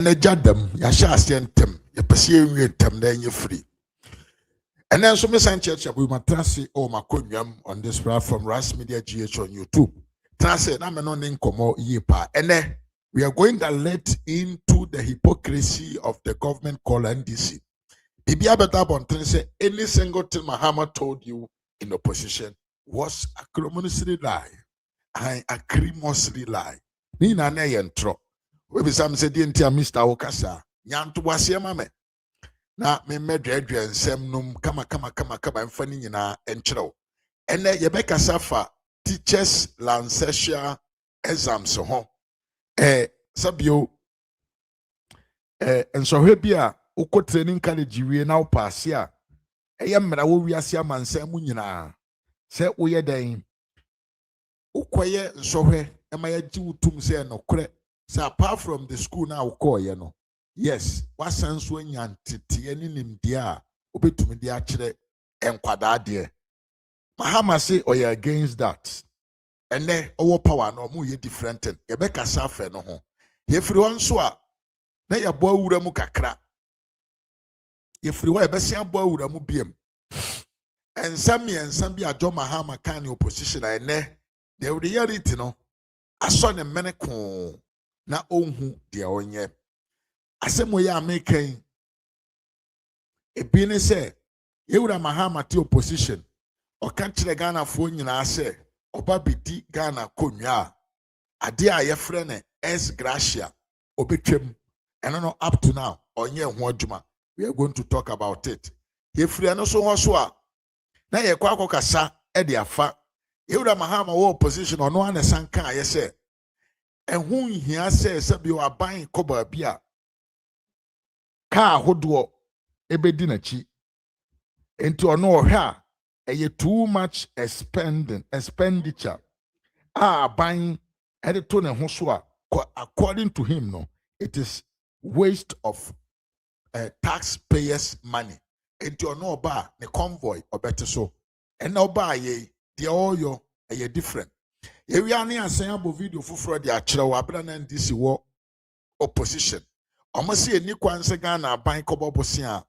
na jadam ya sha asientem ya pese enwie tem na enye free. And then so me san church we matrasi o makonwam on this platform Ras Media GH on YouTube. Trase na me no nkomo ye pa. And we are going to let into the hypocrisy of the government called NDC. Bibia better bon say any single thing Mahama told you in opposition was a acrimoniously lie. I acrimoniously lie. Ni na na yentro. We be some say di ntia Mr. Okasa. Nyanto wase mame. Na me medredre nsem num kama mfani nyina enkyerɛw. Ene yebekasa fa Teachers Licensure Exam so ho. Sabio ensohwe bia uko training college wie na upaase a mmara wo wiase amansa mu nyina se woyɛ dan ukoye nsohwe emaya ji utum se nokore se apart from the school na ukoye no yes wasanso anya ntete ani nimde a obetumi de akyere enkwada de Mahama say oya against that ene owo power no mu ye different thing yebekasa afa no ho yefiri won so a na yɛbɔ awura mu kakra yɛfiri hɔ yɛbɛsi abɔ awura mu biem ensam bi adwo Mahama kan opposition a ene the reality no aso ne mene ko na onhu de onye asɛm yɛ amekan ebi ne sɛ yɛwura Mahama te opposition ɔka kyerɛ Ghana fo nyinaa sɛ ɔba bedi Ghana konwa ade a yɛfrɛ ne ex gratia obetwam. And no up to now, on ye adwuma. We are going to talk about it. If we are not so hoswa, na ye kwa kasa e de afa. Yewura Mahama wo position on one sanka ye say. And who here say you are buying koba bia. Car hodo ebedi na chi. Into no ha e too much expenditure. Buying editor ne hoswa according to him no. It is waste of taxpayers' money. Into your no bar, the convoy or better so. And no bar ye, the oil a different. If we are near saying video for Friday, a child and this war opposition. Almost see a new one second buying Kobo Bosia.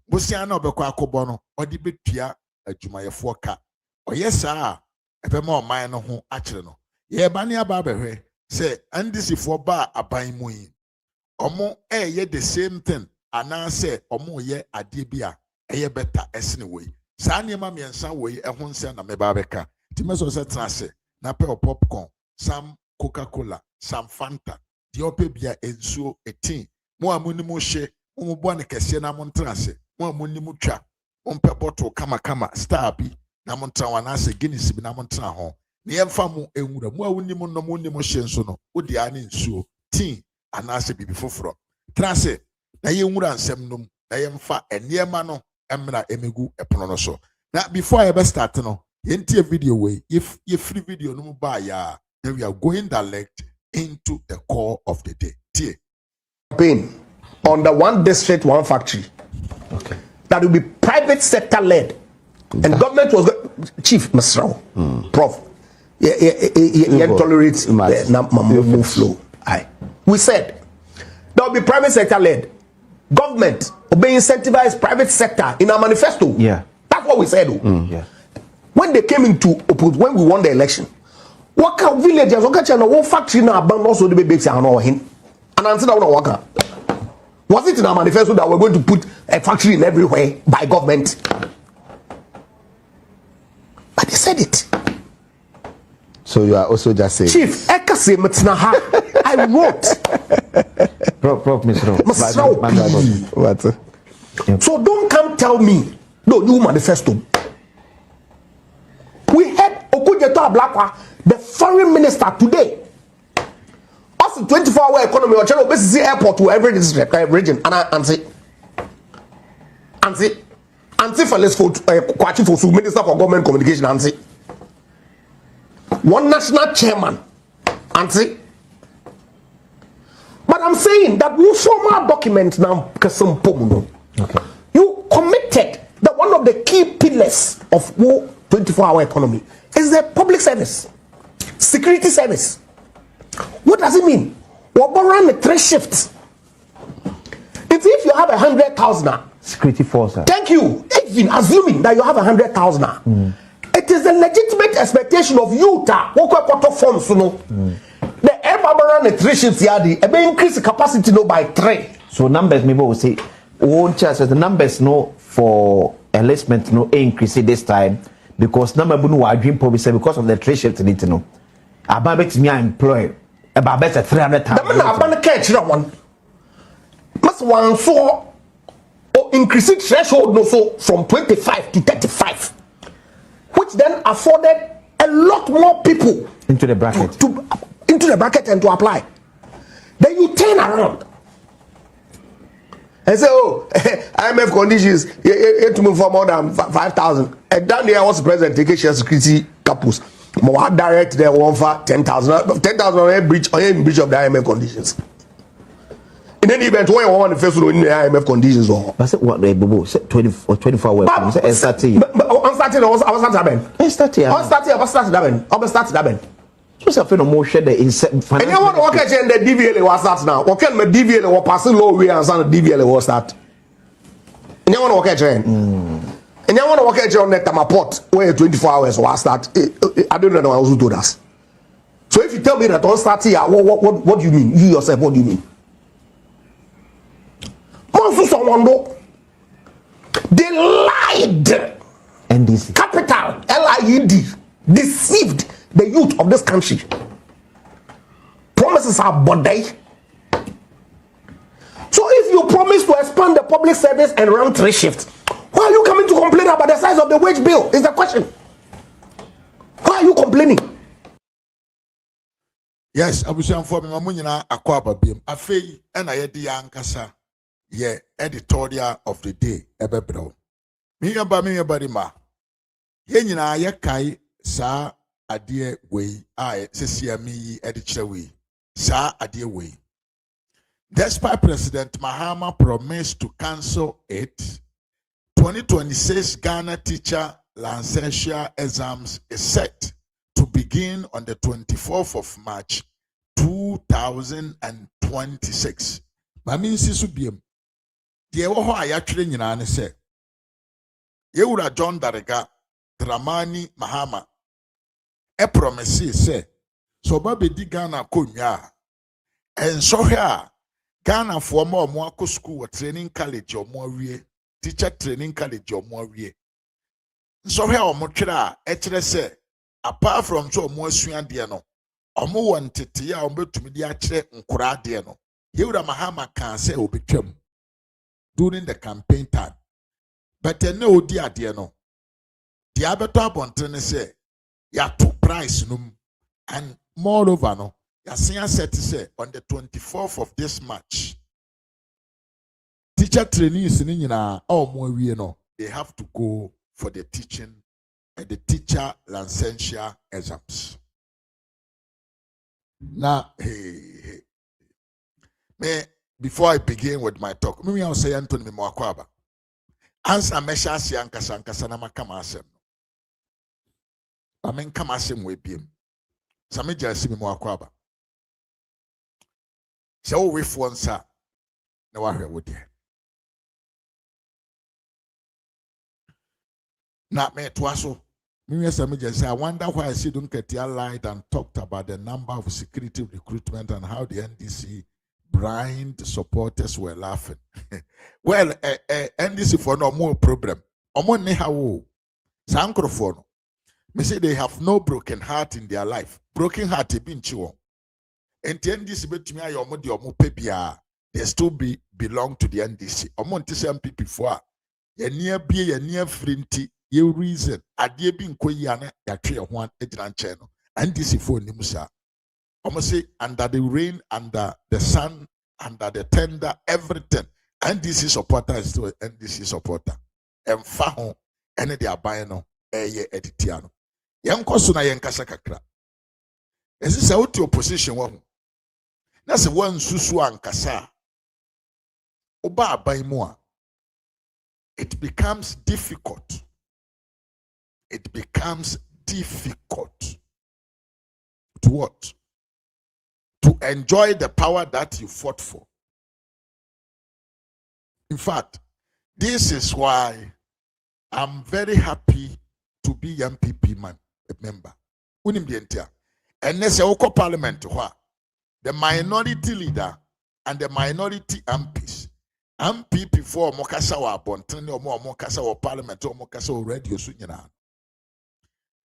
Bosia no Bequa Cobono or the Betia a Jumaya Foka. Or yes, sir, if more minor home actually no. Ye Bania Barber say, and this is for bar a buying moon. Omo ye the same thing ana say omo ye ade bia ye better esne way sa niema miensa way ehun se na meba beka timeso se trase na pe popcorn some Coca-Cola some Fanta di ope bia ensuo etin mo amuni mo hye mo bo ne kese na mo trase mo amuni mo twa mo pe bottle kama star bi na mo tra wana se Guinness bi na mo tra ho ne yemfa mo enwura mo awuni mo no mo ni mo hye nso no odi ani nsuo tin anase bibi foforo trase na ye nwura nsem num na ye mfa eniema no emra emegu epono no so na before I ever start no ye ntie video way if ye free video no ba ya then we are going direct into the core of the day tie campaign on the one district one factory okay that will be private sector led and government was chief Masrao prof yeah tolerate na flow aye. We said there will be private sector led. Government will be incentivized private sector in our manifesto. Yeah. That's what we said. Yeah. When they came into when we won the election, what kind of villages, what kind of factory now also the baby and answer that one. Was it in our manifesto that we're going to put a factory in everywhere by government? But they said it. So you are also just saying Chief Ekase Metnaha I wrote Prof Mr. What? So don't come tell me no new manifesto. We had Okujeto Ablakwa, the foreign minister today. Also 24-hour economy or channel basically airport to every district region and answer for let's for Kwachi for Minister for Government Communication answer. One national chairman, Auntie. But I'm saying that you formal document now, okay. You committed that one of the key pillars of 24-hour economy is the public service, security service. What does it mean? We're run the 3 shifts. you have 100,000. Security force. Thank you. Even assuming that you have 100,000. It is a legitimate expectation of you that forms, the air the 3 shifts increase the capacity by 3. So numbers maybe will say won't chance the numbers no for enlistment no increase this time because number bunu wa dream probably say because of the 3 shifts in it no. About bet me employ about better 300,000. The man about catch that one. Must one so increasing threshold no so from 25 to 35. Which then afforded a lot more people into the bracket into the bracket and to apply. Then you turn around and say, oh, IMF conditions, you to move for more than 5,000. And down there was the president taking share security couples. More direct there one for 10,000. 10,000 on a breach of the IMF conditions. In any event, when you want the first in the IMF conditions or I said what they 20 or 24 hours. On Saturday, So I feel more share the and you want to work at the DVL was start now. What can the DVL or passing low way and the DVL was start? And you want to work at and you want to work at your net port where 24 hours was start. I don't know who told us. So if you tell me that on start here, what do you mean? You yourself, what do you mean? They lied. NDC. Capital LIED deceived the youth of this country. Promises are body. So if you promise to expand the public service and run 3 shifts, why are you coming to complain about the size of the wage bill? Is the question. Why are you complaining? Yes, abusian for me mamunyina akwaba biem. Afei ena ye di ankasa ye editorial of the day ebebro. Me yaba di ma. Ye nyina ye kai sa adie we a sesia mi edichire we. Sa adie we. Despite President Mahama promised to cancel it, 2026 Ghana Teacher Licensure Exams is set to begin on the 24th of March 2026. Mami nsisu biem. Die wo ho ayatwere nyina ne se. Yewura John Darega Dramani Mahama promise se so ba bedi Ghana konwa ensohwe a Ghana for more akọ school or training college or more teacher training college or more nsohwe a omotwere a ekere se apart from so omo asua de no omo wantete ya ombetumi de akere nkura de no Yewura Mahama kan say obetwam during the campaign time but no odi ade no the abeto abontre say ya to price num and moreover no ya set say on the 24th of this March teacher trainees ni nyina omo awie no they have to go for the teaching and the teacher licensure exams. Now, me before I begin with my talk, me I'll say Anthony Mwakwaba. Answer mesha si ankasa na makama asem. Amen kama asem we biem. Same jasi me Mwakwaba. Se wo we fo nsa na wa hwe wo de. Na me twaso. Me same jasi I wonder why I see Dunketia lied and talked about the number of security recruitment and how the NDC blind supporters were laughing. Well, NDC for no more problem. Omo ne hawo. Sankro for no. Me say they have no broken heart in their life. Broken heart be nchiwo. And the NDC betumi ayo omo de omo pe bia. They still belong to the NDC. Omo nti say MPP for. Ye near bie ye near frinti. Ye reason. Adie bi nkoyi ane ya twe ho agina nche no. NDC for nimusa. Almost say under the rain, under the sun, under the tender, everything. NDC supporter is still NDC supporter. And faho, any they are buying no, editiano. Young Kosuna Yankasa kakra. This is out to opposition one. That's one susu ankasa. Oba by more. It becomes difficult. It becomes difficult to what? To enjoy the power that you fought for. In fact, this is why I'm very happy to be MPP member. Unim the entire. And let's say parliament, the minority leader and the minority MPs. MPP for Mokasa wa Bontan or Mokasa or parliament or Mokasa or radio sunyana.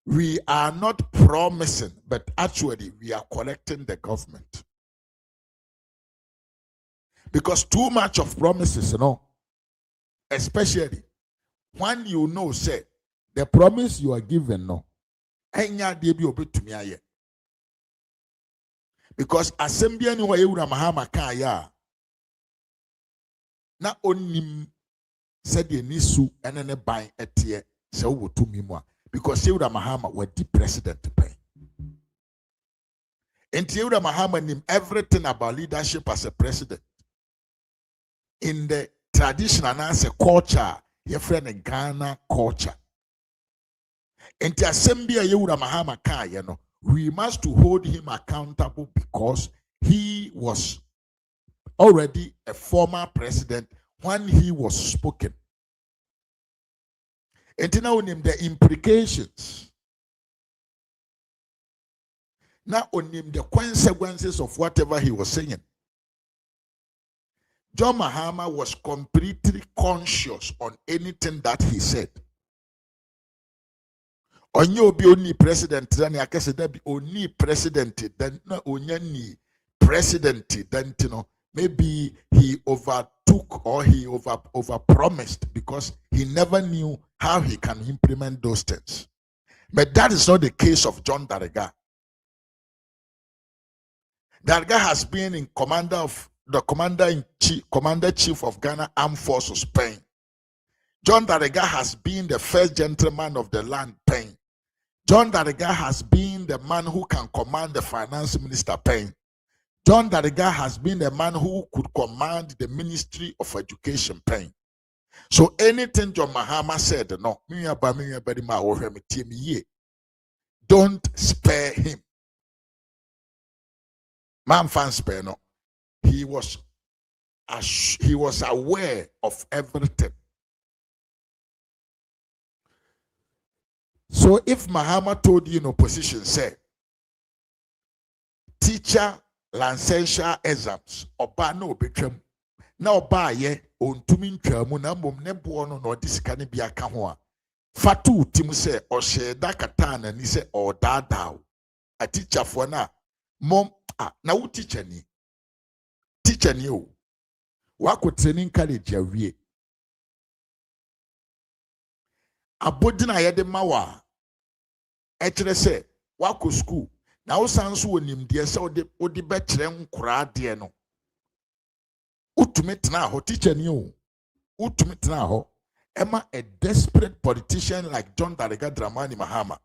We are not promising, but actually we are collecting the government. Because too much of promises, especially when you know, say, the promise you are given, because assembly anyway, Mahama Kaya, na onim said the nisu and then a buy a tier, so to me more. Because Yehuda Mahama were the president to pay. And Yehuda Mahama knew everything about leadership as a president. In the traditional answer culture, your friend in Ghana culture. And the assembly Yehuda Mahama Kaya, we must to hold him accountable because he was already a former president when he was spoken. And now name the implications. Now name the consequences of whatever he was saying. John Mahama was completely conscious on anything that he said. Onye be only president then I guess that be only president then no only president then maybe he overtook or he over promised because he never knew how he can implement those things. But that is not the case of John Darega. Darega has been in commander-chief of Ghana Armed Forces, Spain. John Darega has been the first gentleman of the land, Spain. John Darega has been the man who can command the finance minister, Spain. John Darega has been the man who could command the Ministry of Education, Spain. So anything John Mahama said, no, don't spare him. Man fan spare no. He was aware of everything. So if Mahama told you in opposition, say, teacher licensure exams, oba no betwem. Na oba ye ontumi ntwamu na mbom ne bo no na odisika ne bia ka ho a. Fatu tim se o sheda kata na ni se o dadaw. A teacher for na mom na wo teacher ni. Teacher ni o. Wako training college awie. Abodina yede mawa. Etre se wako school. Na usansu onimdiye se odi betre nkura de no. Utumetna ho teacher ni o. Utumetna ho. Emma a desperate politician like John Darega Dramani Mahama.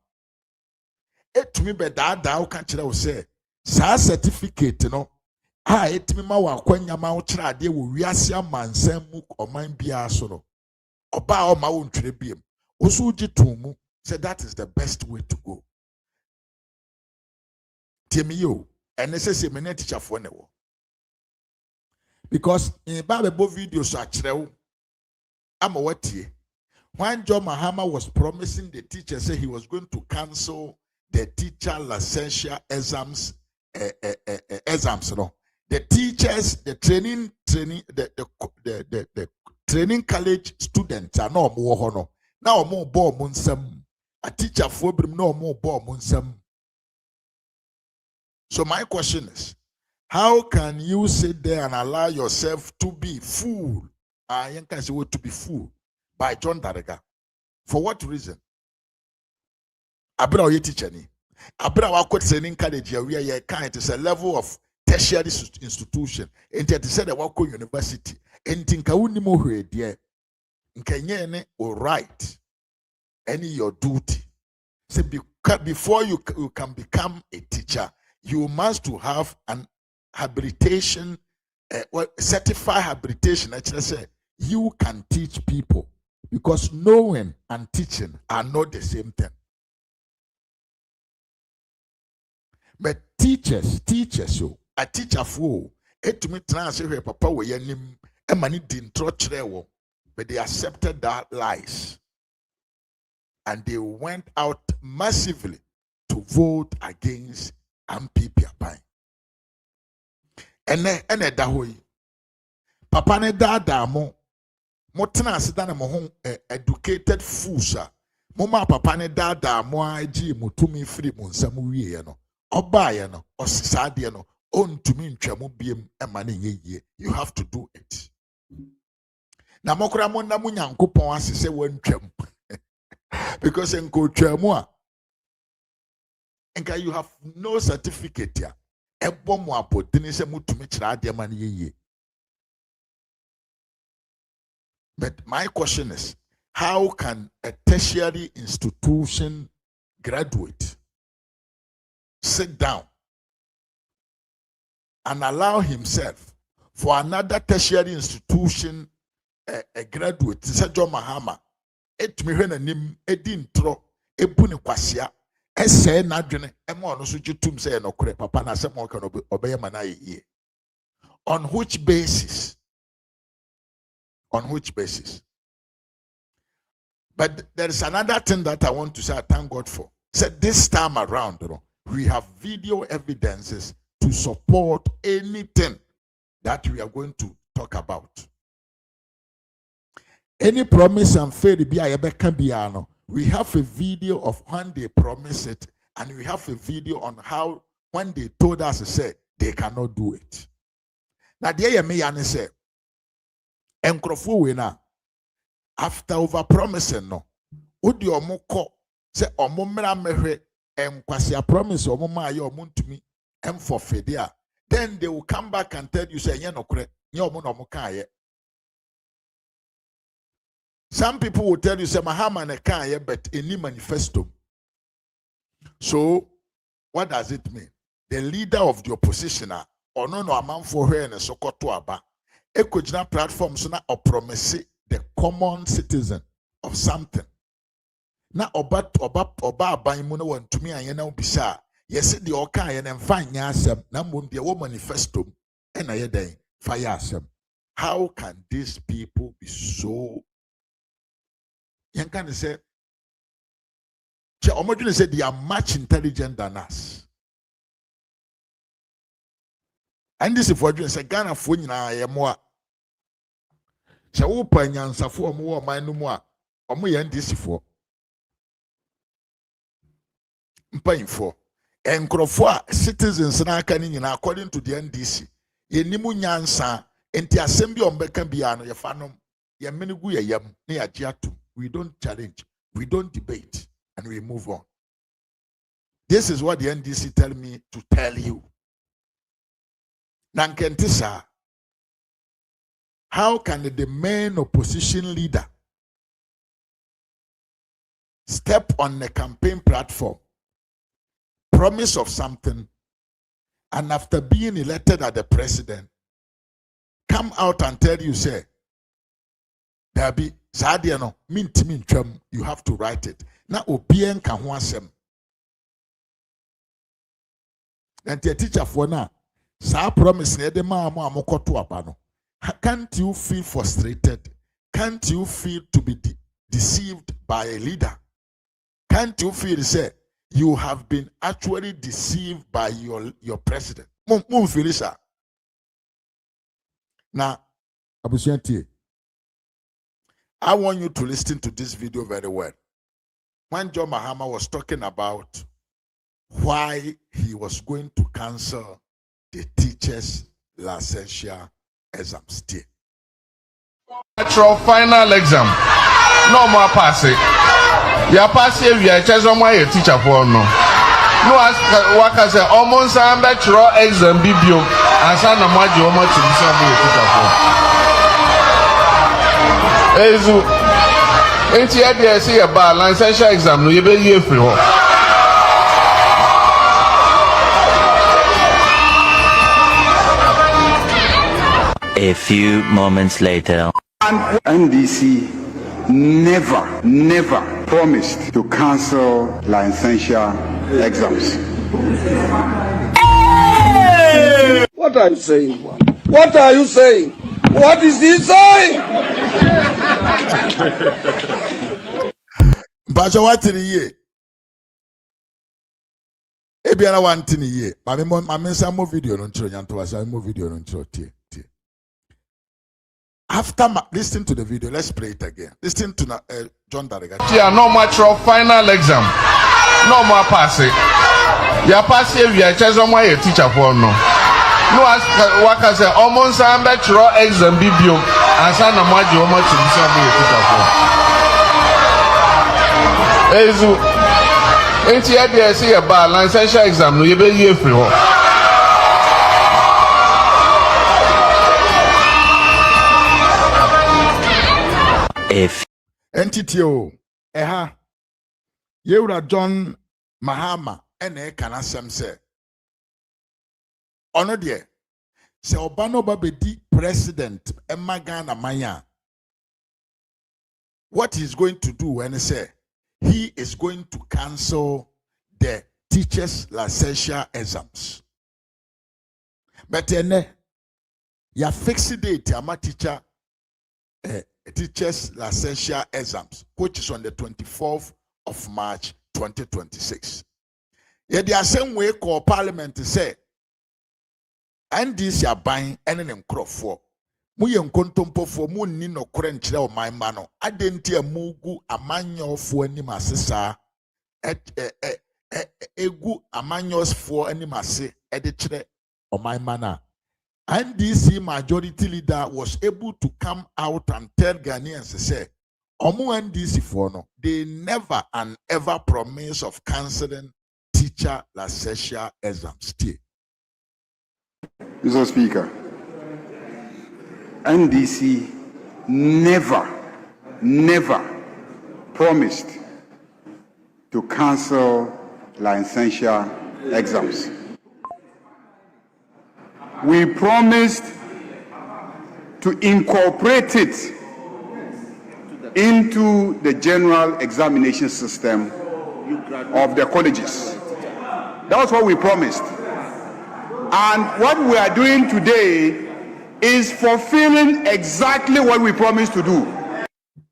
Etumi be da o kan kire o se sa certificate no. Etumi ma wa kwanya ma wo kire ade wo wiase amansam mu oman bia so no. Oba o ma wo ntwere biem. Osu uji tumu said that is the best way to go. Temiyo, and necessary many teacher for never. Because in Bible videos are I'm a what here. When John Mahama was promising the teacher, say he was going to cancel the teacher licensure exams, the teachers, the training college students are no more honor. Now more bomb munsam. A teacher for brim no more bomb munsam. So my question is, how can you sit there and allow yourself to be fooled? I can say to be fooled by John Darega. For what reason? Abra ye teacher ni. Abra wa quote training college where you can it is a level of tertiary institution. And it is said that wako university. And think I wouldn't more here. Nkanye all right. Any your duty. So before you can become a teacher, you must to have an habilitation, certified habilitation. Actually, say you can teach people because knowing and teaching are not the same thing. But teachers, you a teacher for it to me transfer papa we yanim Emani didn't trust, but they accepted that lies. And they went out massively to vote against MPP Aban. And dahoy. Papa ne dada mo tena asida na mo ho educated fools a mo ma papa ne dada mo agi mo tumi free mo nsam wiye no obaye no osisade no ontumi ntwa mo biem ema ne yeye. You have to do it. Na mokora mo na mo nyankopon asese wantwam because enko twam a enka you have no certificate ya ebo mo apodini se mutumi kira ade ma ne yeye. But my question is, how can a tertiary institution graduate sit down and allow himself for another tertiary institution a graduate, such as Mahama, nim edintro ebuni kwasia ese nadwene ema ono so gitum say no kore papa na asem o kan obeye manaye ye. On which basis? On which basis? But there is another thing that I want to say, I thank God for. Said this time around, we have video evidences to support anything that we are going to talk about. Any promise and faith, we have a video of when they promised it, and we have a video on how when they told us to say they cannot do it. Now, there me and say, enkrofo we na after over promising no odi omoko se omomra mehwe enkwase promise omoma aye omuntumi emfofede a then they will come back and tell you say yen nokre nye omo no moka aye. Some people will tell you say Mahama ne ka aye but any manifesto. So what does it mean? The leader of the opposition or no amanfo hwe ne sokoto aba ekojina platform so na promise the common citizen of something. Na oba aban mu no wantumi anye na obisa yes the oka anye na mfa nya asem na mbom de wo manifesto e na ye den fire asem. How can these people be so yen can say omodwene say they are much intelligent than us. And this is for you say Ghana fo nyina ye mo a se wo pa nyansafo omo wo man no mu a omo ye ndisi fo mpainfo enkrofo a citizens na aka ni nyina according to the NDC ye nimu nyansa enti asem bi ombeka bia no ye fanom ye menegu ye yam na ya giatum. We don't challenge, we don't debate, and we move on. This is what the NDC tell me to tell you. Nankentisa, how can the main opposition leader step on the campaign platform, promise of something, and after being elected as the president, come out and tell you, say, there be Zadiano, you have to write it. Now, Obien Kahwasem. And the teacher for now. Sa promise ne de ma amokoto abano. Can't you feel frustrated? Can't you feel to be deceived by a leader? Can't you feel say you have been actually deceived by your president? Mum feel ça. Now, Abusianti, I want you to listen to this video very well. When John Mahama was talking about why he was going to cancel the teachers' licensure exam still. Natural final exam. No more passing. You pass here, you are just on my teacher for no. No, as what I say, almost a natural exam, Bibio, and son of my Joma to be some teacher for. Ezu, ain't you there? See about licensure exam, no, you be here free. A few moments later. And NDC never promised to cancel licensure exams. What are you saying? What are you saying? What is he saying? But what in a year? Ebiara one thing a year. Mami some more video on show. Yanto some more video on show. After listening to the video, let's play it again. Listen to John Darega. Yeah, no much of final exam. No more passing. Ya pass here, we are just on my teacher for no. No, as Waka say, almost I'm better exam bibium. And son of my dear, much in some way teacher for. Ezu. Ain't you idea see about licensure exam? No, you be here free. If Entity o. Yewura John Mahama ene kana sem se. Ono de. Se oba no ba bedi president Emma Ghana manya. What he's going to do when he say he is going to cancel the teachers licensure exams. But then ya fixed date ama teacher teachers licensure exams, which is on the 24th of March 2026. Yet the same way call parliament to say and this ya buying any crop for Muye nkontompo for mu ni no krenchire o man mano adenti amugu amanyo fo anim asesa egu amanyos fo anim ase ede kire o man mana. NDC majority leader was able to come out and tell Ghanaians say omu NDC for no they never and ever promise of cancelling teacher licensure exams. Mr. Speaker, NDC never promised to cancel licensure exams. We promised to incorporate it into the general examination system of the colleges. That's what we promised. And what we are doing today is fulfilling exactly what we promised to do.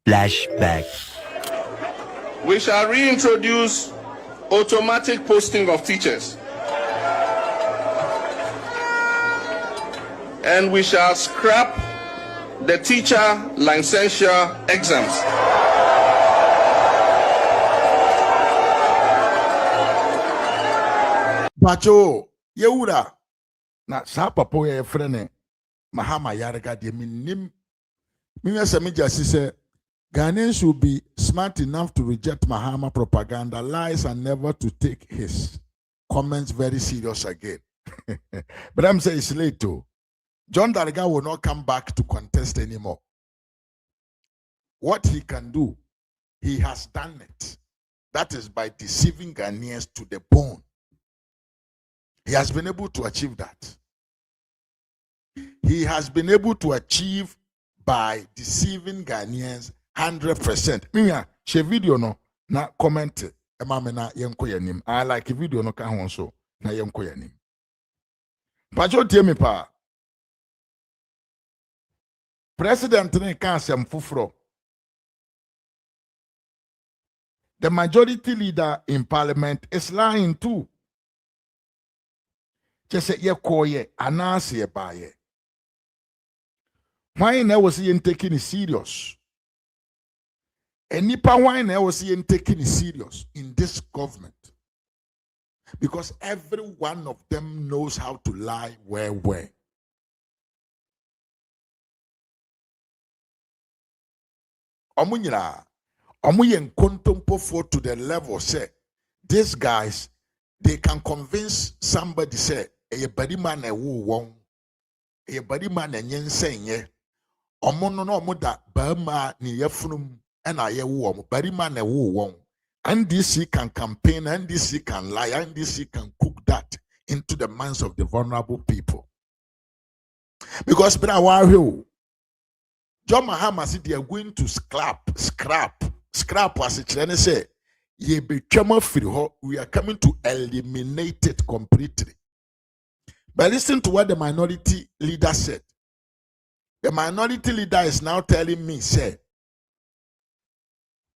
flashback. We shall reintroduce automatic posting of teachers. And we shall scrap the teacher licensure exams. Pacho, Yewura, na sa papo ye frene Mahama yarega de minim. Mimi say Ghanaians should be smart enough to reject Mahama propaganda, lies, and never to take his comments very serious again. But I'm saying it's late too. John Darega will not come back to contest anymore. What he can do, he has done it. That is by deceiving Ghanaians to the bone. He has been able to achieve that. He has been able to achieve by deceiving Ghanaians 100%. Mia, she video no na comment emame na yenko yanim. I like video no ka ho so na yenko yanim. Pacho tie me pa. President ne ka asem fufuro. The majority leader in parliament is lying too. Just say ye koye anase ye baye. Why na was he taking it serious? And nipa why na was he taking it serious in this government? Because every one of them knows how to lie where. Omunyira, omuyen kontompo for to the level say these guys they can convince somebody say a body man a woo wong a body man and yen saying ye omono no muda bama ni yefnum and I ye woo body man a woo wong and this he can campaign and this he can lie and this he can cook that into the minds of the vulnerable people because John Mahama said they are going to scrap as it say we are coming to eliminate it completely. But listen to what the minority leader said. The minority leader is now telling me, say,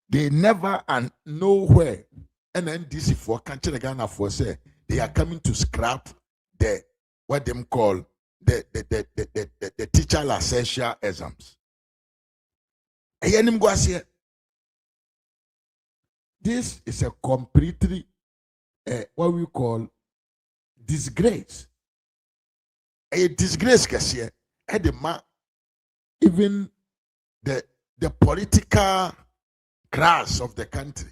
they never and nowhere, and NDC for country Ghana for say they are coming to scrap the what them call the teacher licensure exams. This is a completely what we call disgrace. A disgrace, kasi even the political class of the country.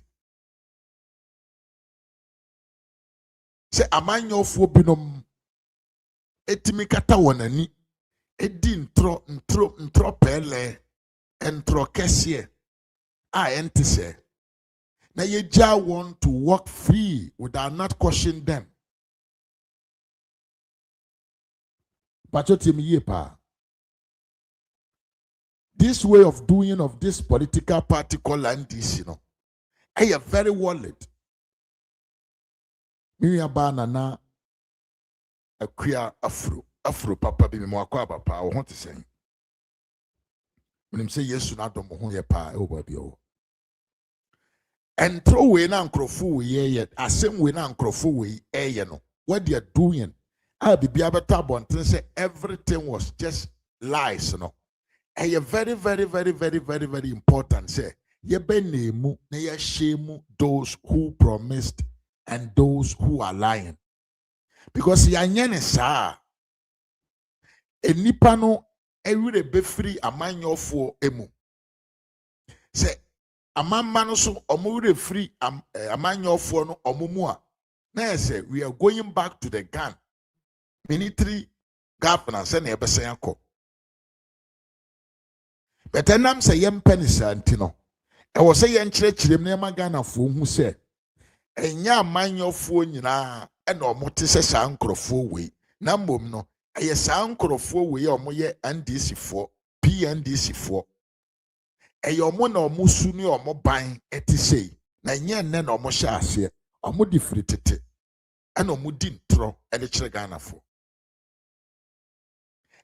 Say amanyo fo binom etimi kata wonani edi ntro pele entro kese a ente say na ye ja want to walk free without not caution them. Pachotim ye pa. This way of doing of this political party called NDC, you know, I am very worried. Me abana na a queer afro papa be mo akwa papa I want to say. When him say yes na dom ho ye pa e obabi o. And throw we na nkrofo we ye asem we na nkrofo we ye no. What they are doing, I be abeta bonten say everything was just lies, you know. A very, very, very, very, very, very important. Say, ye benemu, na ye shame those who promised and those who are lying. Because ya nyene sa, enipa no ewire be free amanyofo emu. Say, amamma no so omure free amanyofo no omumua. Na say we are going back to the gun. Military governance and ebesenko. But enam say yem penisa antino. I was say yen chire na Ghana fo hu say enya amanyofo nyina e na omote se sa nkrofo we na mbom no eye sa nkrofo we omoye NDC fo PNDC fo eye omo na omo su ni omo ban eti sei na nye nne na omo sha ase omo di fritete e na omo di ntro e de chire Ghana fo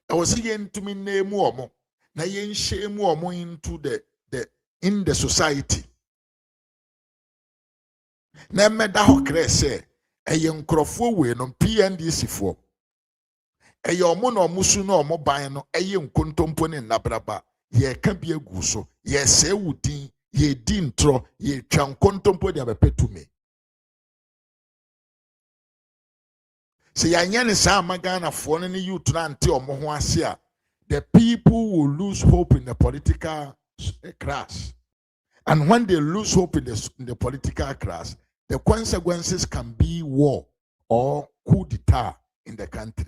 I was say yen tumi na emu omo na yen shame omo into the society. Na meda ho kre se eye nkrofo we no PNDC fo eye omo na omo su na omo ban no eye nkontompo ne nabraba ye ka bi egu so ye se wudin ye di ntro ye twa nkontompo de abepetume se ya nya ne sa magana fo ne youth na ante omo ho ase a the people will lose hope in the political class. And when they lose hope in the political class, the consequences can be war or coup d'etat in the country.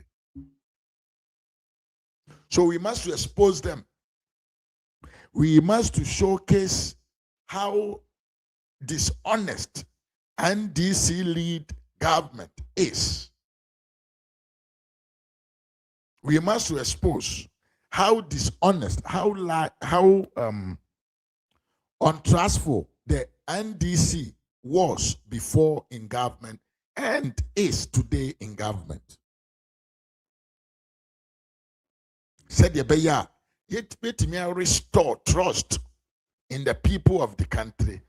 So we must expose them. We must showcase how dishonest NDC-led government is. We must expose how dishonest, how untrustful the NDC was before in government and is today in government. Said Yebeya, yet me restore trust in the people of the country,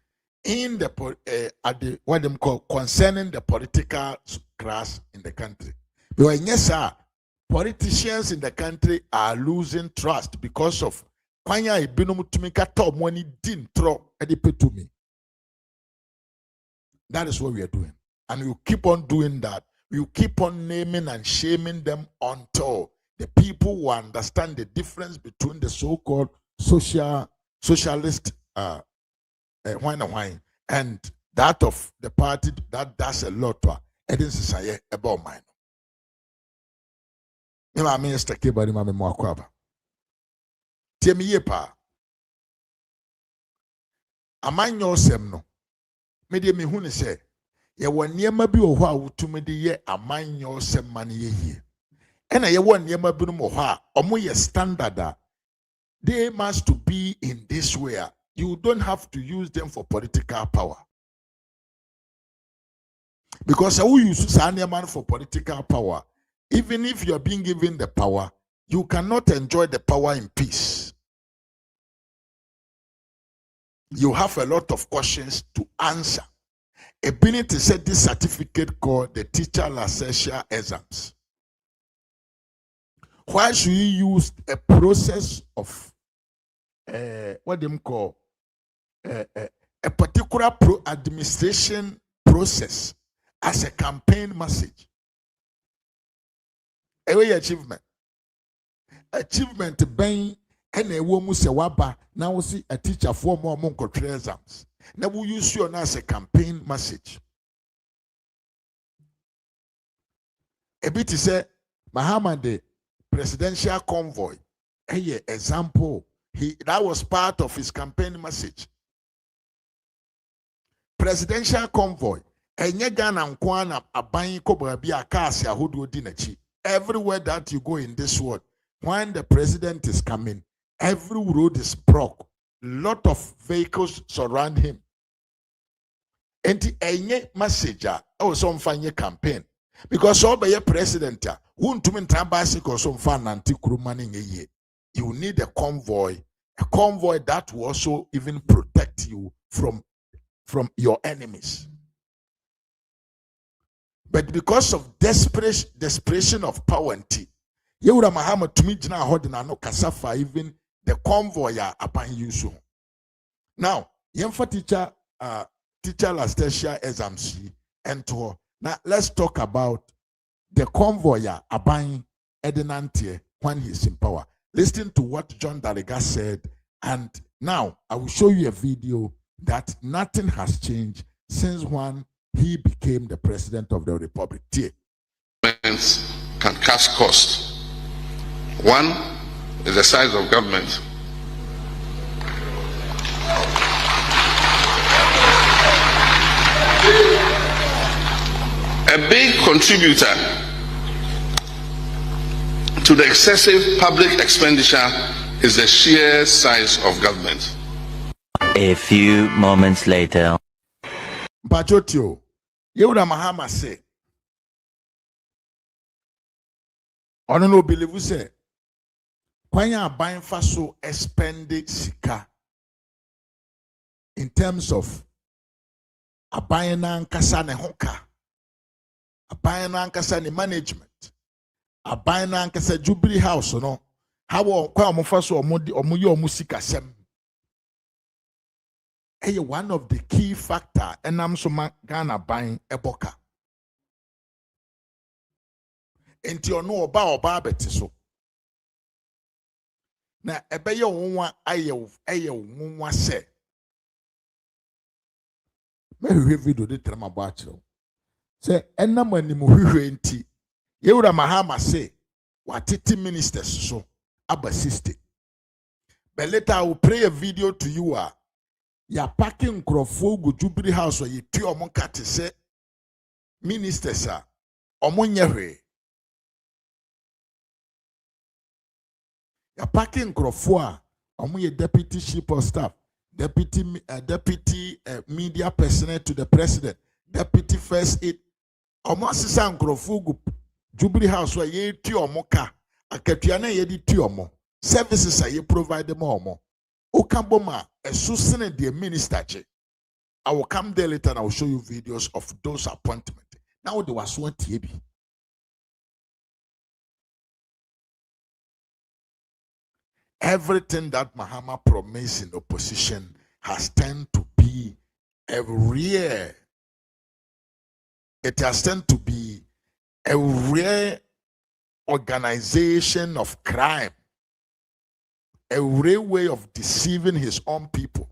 in the what them call concerning the political class in the country. Because yes, sir, politicians in the country are losing trust because of kwanya ibinum tumika top money din tro to me. That is what we are doing. And we keep on doing that. We keep on naming and shaming them until the people who understand the difference between the so-called socialist wine and that of the party that does a lot to it about mine. Ima minister kebari mame mwakwaba. Tiemi yepa. Amanyo sem no. Mede me hu ne se ye woniema bi wo ho a wutumi de ye amanyo sem man ye yie. Ena ye woniema bi no mo ho a omo ye standard a they must to be in this way. You don't have to use them for political power. Because who use man for political power, Even if you are being given the power, you cannot enjoy the power in peace. You have a lot of questions to answer. Ability to set this certificate called the Teacher Licensure Exams. Why should you use a process of what them call a particular administration process as a campaign message? Away achievement ben and a woman say waba now see a teacher for more monko exams. Now we use you as a campaign message. A bit to say Mahama the presidential convoy. Hey, example. That was part of his campaign message. Presidential convoy. Enye Ghana nkwana aban koba bi akasi ahodo di nachi. Everywhere that you go in this world, when the president is coming, every road is blocked. Lot of vehicles surround him. And the enye message some fanye campaign. Because all by your president, won't to mean bicycle some fan anti krumani. You need a convoy that will also even protect you from your enemies. But because of desperation of power and tea, Yewura Mahama to me jina hodina no kasafa even the convoy upon you so. Now, yemfa teacher licensure exams and to now let's talk about the convoy upon Edenantie when he's in power. Listen to what John Daliga said, and now I will show you a video that nothing has changed since when he became the president of the republic. Can cast cost. One is the size of government. A big contributor to the excessive public expenditure is the sheer size of government. A few moments later. Bajotio, Yewura Mahama say, "Ono no believe say, kwanya aban fa so expend sika in terms of aban na nkasa ne hoka, aban na nkasa ne management, aban na nkasa Jubilee House no, how kwa omofa so omuye omusika sem." One of the key factor and I'm so Ghana buying eboka. Enti ono oba beti so. Na ebe ye wonwa aye wonwa se. Me hwe video de trama ba akiro. Se enam animu hwe enti. Yewura Mahama say watiti ministers so aba 60. But later I will play a video to you ya packing crofo go Jubilee House or ye ti omo kate se ministers omo nyehwe ya packing crofo omo ye deputy chief of staff, deputy media personnel to the president, deputy first aid omo asisa crofo go Jubilee House or ye ti omo ka akatua na ye di ti omo services ye provide them omo Okamboma, a Susan the minister. I will come there later and I will show you videos of those appointments. Now there was one TB. Everything that Mahama promised in opposition has turned to be a rare. It has turned to be a rare organization of crime. A real way of deceiving his own people.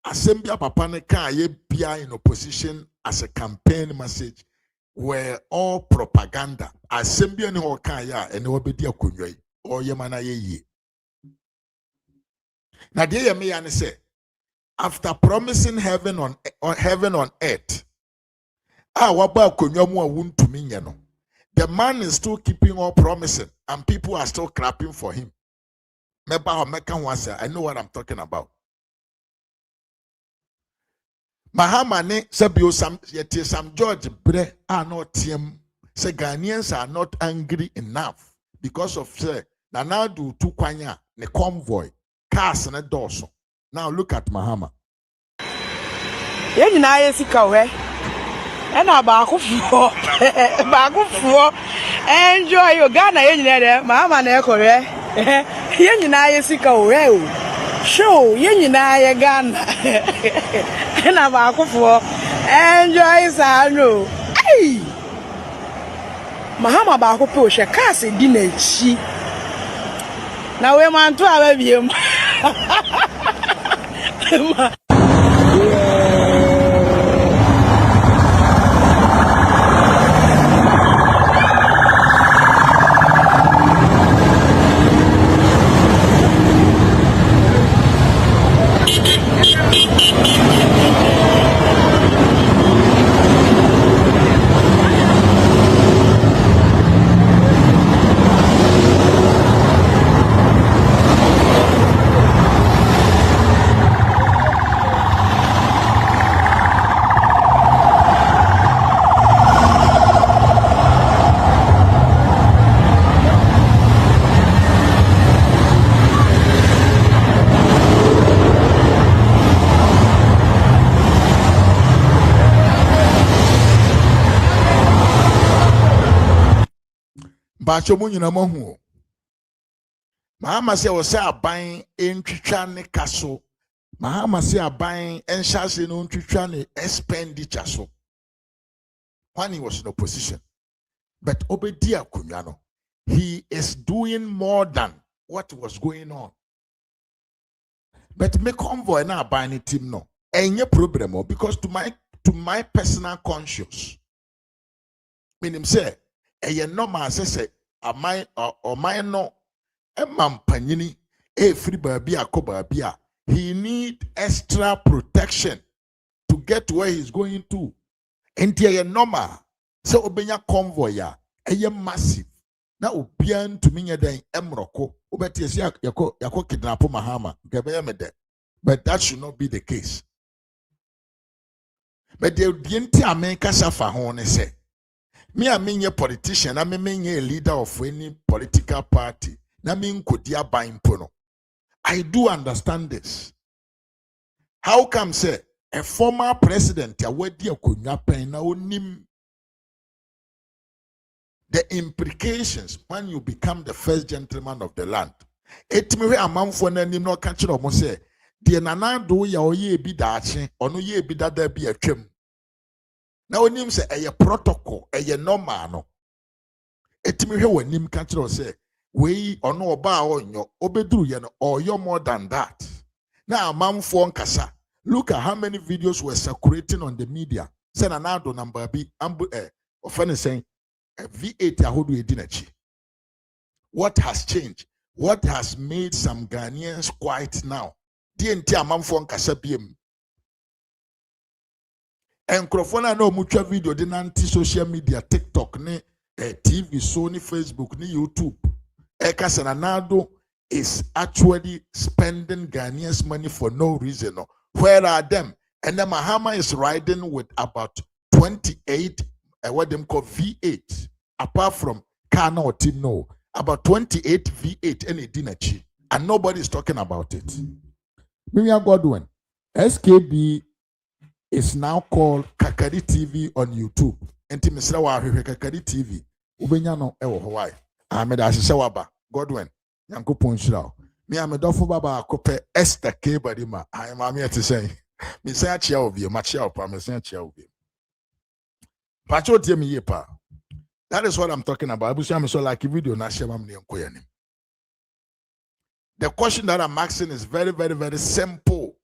Assembly Papa Neka ye bia in opposition as a campaign message were all propaganda. Assembly ni hokaya and obedi akunyoy or yemana ye. Na de ye me yan say after promising heaven on earth, waba akunyo mu awuntumi nye no. The man is still keeping on promising and people are still clapping for him. I know what I'm talking about. Mahama ne sabio sam George bre no tiem say Ghanaians are not angry enough because of say Nana do two kwanya ne convoy cars and a dorso. Now look at Mahama. Yen na yesika we. Ena ba akufuo. Ba akufuo. Enjoy your Ghana yen there. Mahama na ekore. Yen na yesika we o. Show yen na ye Ghana. Ena ba akufuo. Enjoy sa no. Hey. Mahama ba akupe o hwe cars di na chi. Na we man to ababiem. Bacho munyina mohu. Mahama se wose aban entwitwa ne kaso. Mahama se aban enhyase no ntwitwa ne expenditure so. When he was in opposition. But obedi akonwa no, he is doing more than what was going on. But me convoy na aban team no. Enye problem because to my personal conscience. Meaning say eye normal say amai or no panyini free babia kobabia. He need extra protection to get where he's going to. And eye normal. So obenya convoy ya eye massive. Na obian to me den emroko. Obeti esi yako kidnap Mahama. Gebeye me de. But that should not be the case. But the dienti America safa hone say. Me a mean a politician, I mean a leader of any political party. Na mean kodia baimpono. I do understand this. How come say a former president ya wedi okunya pen na onim the implications when you become the first gentleman of the land. Etimi we amanfo na nim no ka kire omo say de nana do ya oye bi daache ono ye bi dada bi atwam. Na onim say eye protocol eye normal no. Etimi hwe wanim ka kire say we ono oba onyo obeduru ye no oyo more than that. Na amanfo nkasa. Look at how many videos were circulating on the media. Say nana do number bi offend saying V8 ahodo edinachi. What has changed? What has made some Ghanaians quiet now? DNT amanfo nkasa biem. Enkrofona no mucha video de nanti social media TikTok ne TV Sony Facebook ne YouTube. Eka Sanado is actually spending Ghanaians money for no reason. No. Where are them? And then Mahama is riding with about 28 what them call V8. Apart from Kana or Team No, about 28 V8 any dinachi, and nobody is talking about it. Miriam Godwin, SKB is now called Kakari TV on YouTube. Enti Mr. Wahi Kakari TV. Ubenyano ewo Hawaii. Ahmed Ashishawaba Godwin. Yanko Ponchilao. Me Ahmedofo Baba Kope Esther K. Badima. I am here to say. Me say a chia of you, Machia pa, me say a chia of you. Pacho tie me yepa. That is what I'm talking about. So like a video na share mamni enkoyanim. The question that I'm asking is very, very, very simple.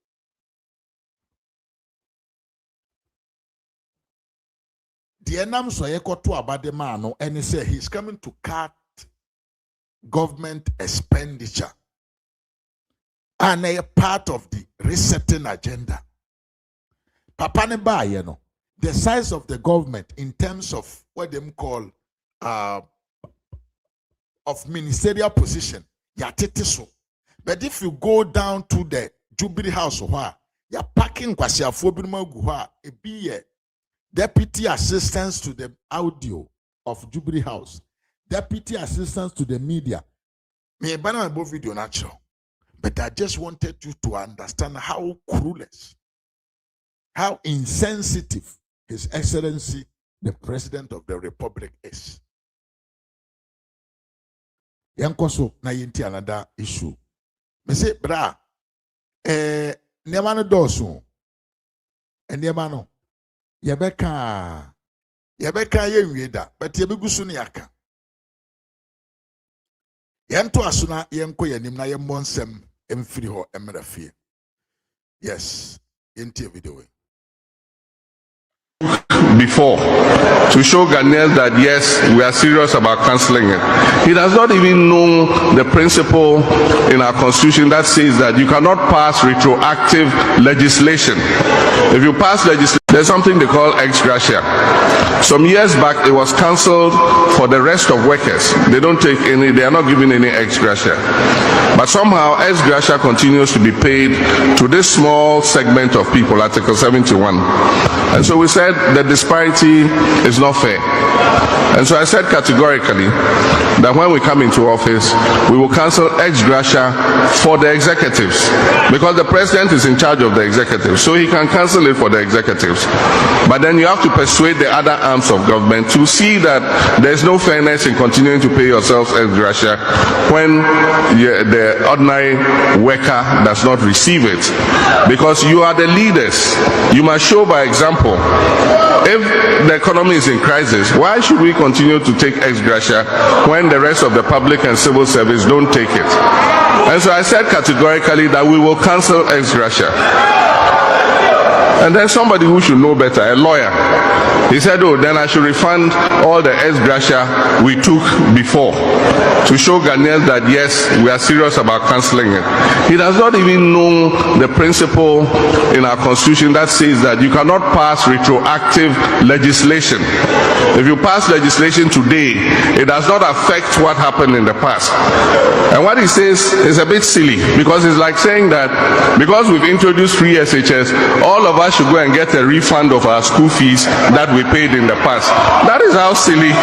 The enam so yekoto abade mano and he say he's coming to cut government expenditure. And a part of the resetting agenda. Papa ne ba ye no. The size of the government in terms of what they call of ministerial position, so. But if you go down to the Jubilee House, you're packing kwasiafo bi ma gu ha, e be deputy assistants to the audio, of Jubilee House, deputy assistant to the media. Me banana both video natural, but I just wanted you to understand how clueless, how insensitive His Excellency, the President of the Republic, is. Yankoso na yenti another issue. Me say, bra, nema no doso. Nema no, yebeka ye wieda, but yebegusu ne yaka. Yento asuna yenko yanim na yemmɔ nsɛm emfiri hɔ emra fie. Yes, yenti video. Before to show Ghanaians that yes, we are serious about cancelling it. He does not even know the principle in our constitution that says that you cannot pass retroactive legislation. If you pass legislation, there's something they call ex gratia. Some years back, it was cancelled for the rest of workers. They don't take any, they are not giving any ex gratia. But somehow, ex gratia continues to be paid to this small segment of people, Article 71. And so we said the disparity is not fair. And so I said categorically that when we come into office, we will cancel ex gratia for the executives, because the president is in charge of the executives, so he can cancel it for the executives. But then you have to persuade the other arms of government to see that there's no fairness in continuing to pay yourselves ex gratia when the ordinary worker does not receive it. Because you are the leaders. You must show by example. If the economy is in crisis, why should we continue to take ex gratia when the rest of the public and civil service don't take it? And so I said categorically that we will cancel ex gratia. And then somebody who should know better, a lawyer, he said, oh, then I should refund all the ex gratia we took before to show Ghanaians that yes, we are serious about cancelling it. He does not even know the principle in our constitution that says that you cannot pass retroactive legislation. If you pass legislation today, it does not affect what happened in the past. And what he says is a bit silly, because it's like saying that because we've introduced free SHS, all of us should go and get a refund of our school fees that we paid in the past. That is how silly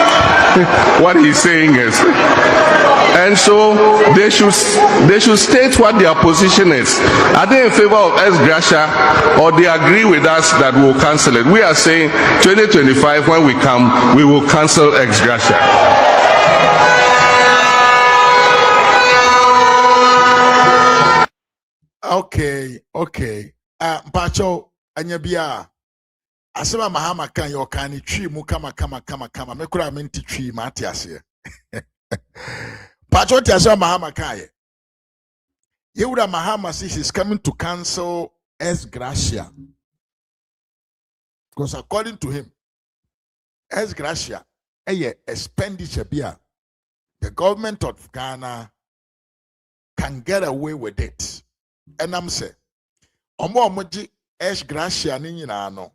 what he's saying is. And so they should state what their position is. Are they in favor of ex gratia, or they agree with us that we will cancel it? We are saying 2025, when we come, we will cancel ex gratia. Okay. Mpacho anyabia. Asema Mahama kan yo kan twi mu kama mekura menti twi ma ate ase. Pacho tia asema Mahama kan ye. Yewura Mahama says he's coming to cancel ex gratia. Because according to him, ex gratia a expenditure bia the government of Ghana can get away with it. And I'm saying, omoji ex gratia ni nyina no.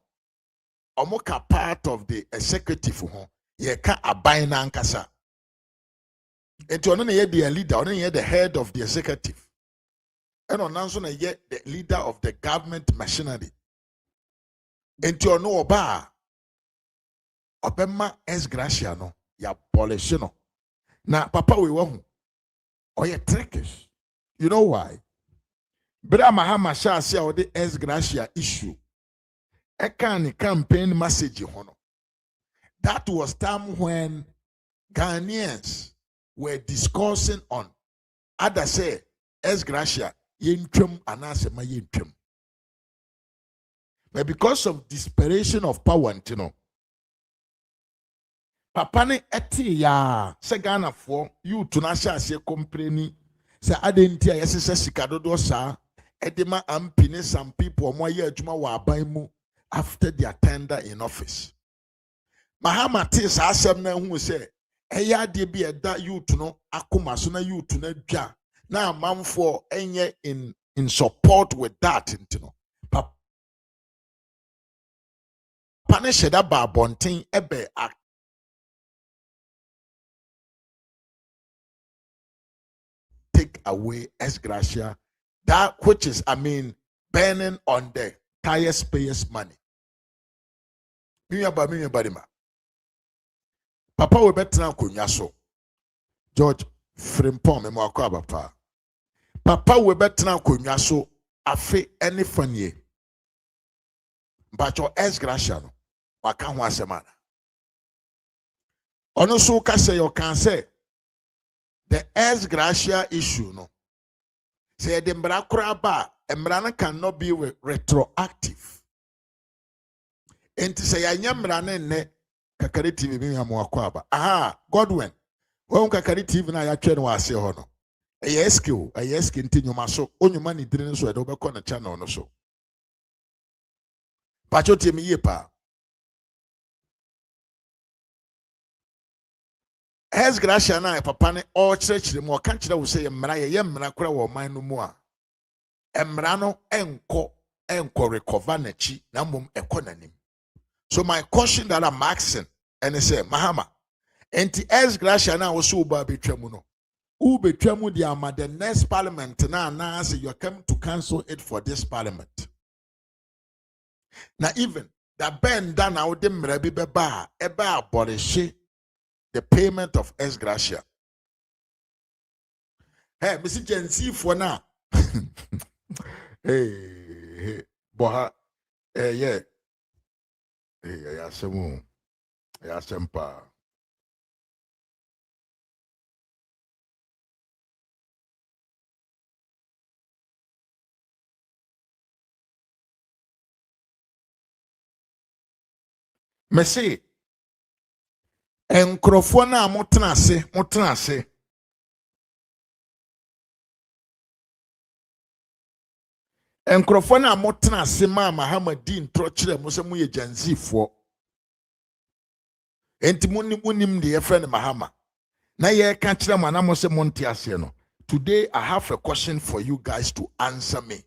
Omoka part of the executive ho ye ka aban na nkasa. Enti ono na ye the leader, ono ye the head of the executive. And onanso na ye the leader of the government machinery. Enti ono oba obema ex gratia no ya abolish no. Na papa we wo oye trickish. You know why? Bra Mahama sha ase o the ex gratia issue. Ekani campaign message hono. That was time when Ghanaians were discussing on other say ex gratia yentwem anase ma yentwem. But because of desperation of power ntino, papa ne eti ya se Ghana for you to na sha ase complain se adenti a yesese sika dodo sa edema ampine some people omo ye adwuma wa aban mu after their tender in office. Mahama tis asem na hu se eya de bi eda youth no akoma so na youth na dwa na amamfo enye in support with that ntino. Papa ne sheda ba bonten ebe take away ex gratia, that which is burning on the taxpayers' money. papa we betra akonnwa so George Frimpong me mo akwa papa papa we betra akonnwa so afe any fanie but your ex gracia no waka ho asemana ono so ka say you can say the ex gracia issue no say the mbra kura ba mbra cannot be retroactive enti say yanya mbra ne kakari TV bi am wakwa ba aha Godwin won kakari TV na ya twa no ase ho no eyeski nti nyuma so onyuma ni dire so e do be ko na channel no so pacho tie mi yepa Hes gracia na papa ne o chirechire mo kan kire wo say mmara ye mmara kora wo man no mu a mmara no enko recover na chi na mom ekonanim. So my caution that I'm asking and say Mahama enti hes gracia na wo so ba betwamu no u betwamu di ama the next parliament na say you come to cancel it for this parliament. Now even that bend down now the mmara bi beba eba abolish the payment of ex gratia. Hey, Mr. Jensi for now. Hey, boha, yeah. Hey, I asempa. Messi. Enkrofo na motena ase enkrofo na motena ase ma Mahama di ntro kire mo se mo ye janzifo enti munim de ye friend Mahama na ye ka kire mo na mo se monte ase no. Today I have a question for you guys to answer me.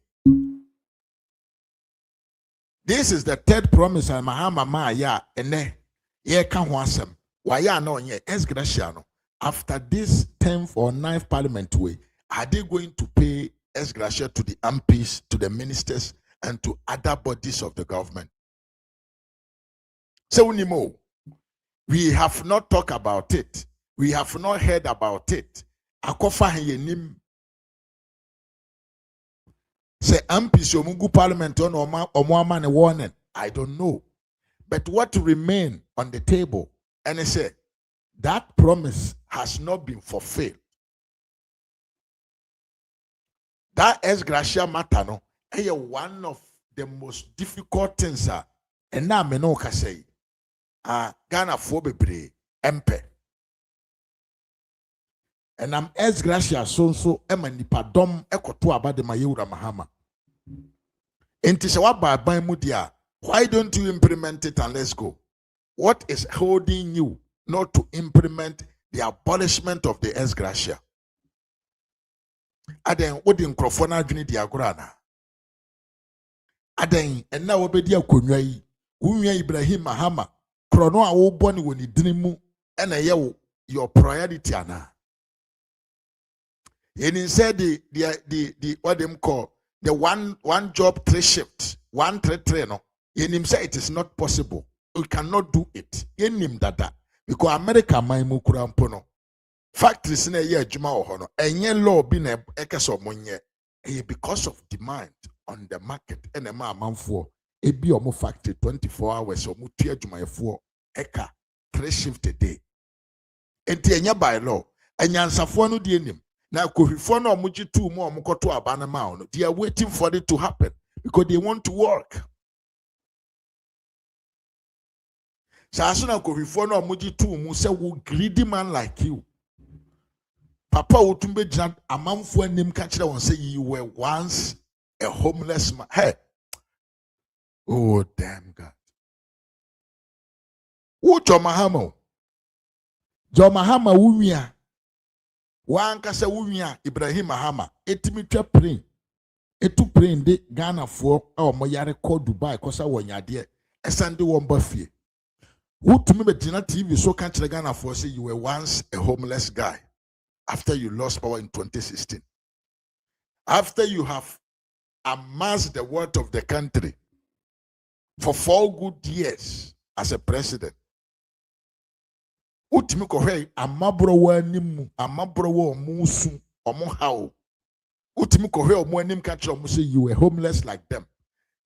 This is the third promise and Mahama ma ya ene ye ka ho asem why no onye ex gratia no after this 10th or 9th parliament way are they going to pay ex gratia to the MPs, to the ministers and to other bodies of the government? So we have not talked about it, we have not heard about it. Akofa yenim say MPs yomungu parliament on omo ne warning, I don't know, but what remain on the table and I say that promise has not been fulfilled. That ex gratia matter no is one of the most difficult things and now me no ka say Ghana for bebre empe and I'm ex gratia so emanipa dom ekoto abade mayewura Mahama enti se wa ba ban mu dia, why don't you implement it and let's go? What is holding you not to implement the abolishment of the ex gratia? Aden wodi nkrofo na adwene di agora na aden enna wo bedi akonwa yi wunwa Ibrahim Mahama krono a wo boni woni dinimu ena ye wo your priority ana yenin said the what them call the one job 3 shift 133 no yenim say it is not possible. We cannot do it. Yenim dada because America mai mu kura mpo no factories na ye adwuma wo ho no enye law bi na ekeso monye because of demand on the market ene ma amanfo ebi omo factory 24 hours omo tu adwumayefo eka 3 shift a day enti enye by law enyansafo no de enim na kohwifo na omo gitu mu omo koto abana ma no they are waiting for it to happen because they want to work. Sasuna kohwifo na omo gitu mu say wo greedy man like you papa wotumbe jina amanfo anim ka kire won say you were once a homeless man. Hey, oh damn God. Wo John Mahama wuwia wanka se wuwia Ibrahim Mahama etimi twa plane etu plane de Ghana fo a omo yare ko Dubai kosa wonyade esande won ba fie wotumi be jina TV so ka kire Ghana fo say you were once a homeless guy after you lost power in 2016, after you have amassed the wealth of the country for 4 good years as a president. Utimi kohwe amabrowa anim amabrowa omusu omuhaw. Utimi kohwe omu anim ka kire omu say you were homeless like them.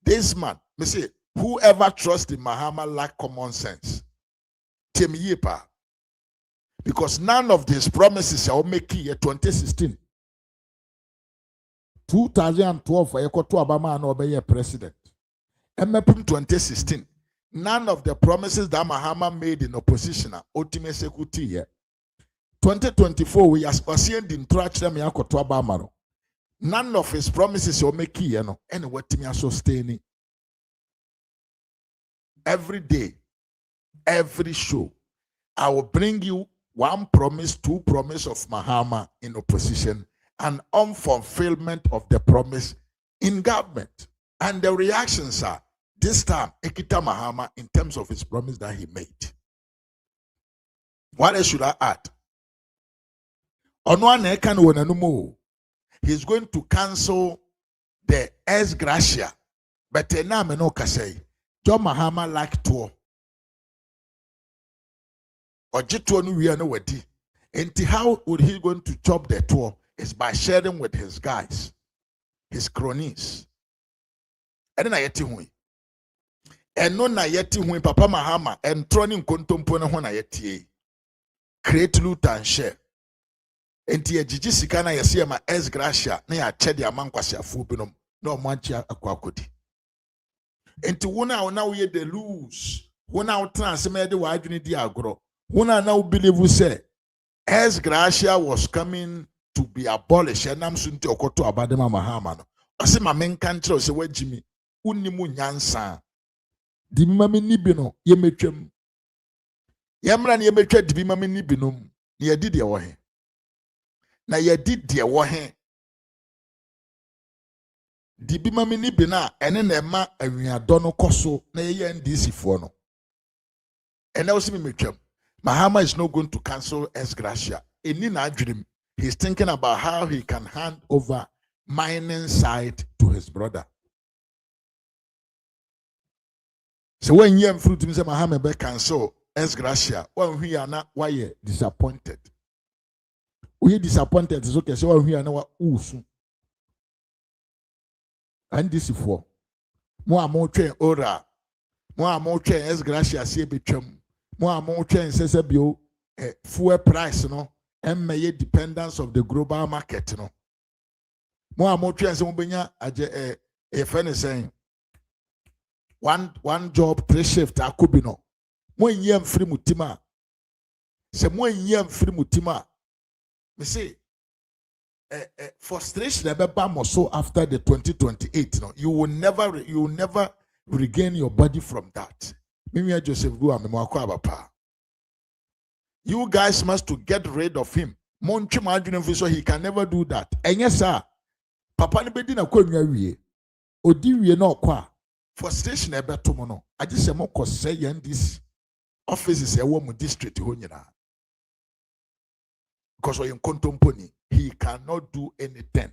This man, me say whoever trusts in Mahama lack common sense. Tim Yipa. Because none of these promises are make year 2016. 2012 for Ekoto Obama and Obey president. MPM 2016. None of the promises that Mahama made in opposition are ultimate security here. 2024 we are seeing the trash them Yakoto Obama. None of his promises will make year no and what me are sustaining. Every day, every show, I will bring you one promise, two promise of Mahama in opposition, and unfulfillment of the promise in government. And the reactions are, this time, Ekita Mahama in terms of his promise that he made. What else should I add? He's going to cancel the ex gratia. But now I know say, John Mahama like tour. Or Jituo no we are no wedi. And how would he going to chop the tour? Is by sharing with his guys, his cronies. And then I yeti hui. And no na yeti hui Papa Mahama and troning kontompo na hona yeti. Create loot and share. And tia jiji sikana yasi ma es gracia na ya chedi amankwasi afu binom no manchi akwakodi. And to wona we the lose. Wona trans me de wa adwene di agro. Wona now believe say as gracia was coming to be abolished and I'm soon to okoto abadema Mahama no. Ose ma menkantre ose wajimi unimu nyansa. Di mama nibi no ye metwam. Yamra ne ye metwa di mama nibi no ne ye di de wo he. Na ye di de wo he. Di bi mama nibi na ene na ema awiado no koso na ye NDC fo no. Ene ose me metwam. Mahama is not going to cancel ex gratia. He's thinking about how he can hand over mining side to his brother. So when you fruit Mr. Mahama be cancel ex gratia, when we are not why you disappointed. We disappointed is okay. So when we are now usu. And this is for more train ora. More train ex gratia see between. More train says bio fuel price no and may dependence of the global market no. More train say mobenya aje a friend saying one job 3 shift akobi no. Mo yem free mutima. Se mo yem free mutima. Me say frustration ebe mo so after the 2028 no. You will never regain your body from that. Joseph you guys must to get rid of him. So he can never do that. And yes, sir. Papa ni bedi na kwa wie. Odi wie na okwa. Frustration ebe to mo no. I just say mo kose yen this offices e wo mu district ho nyina. Because we in kontomponi, he cannot do anything.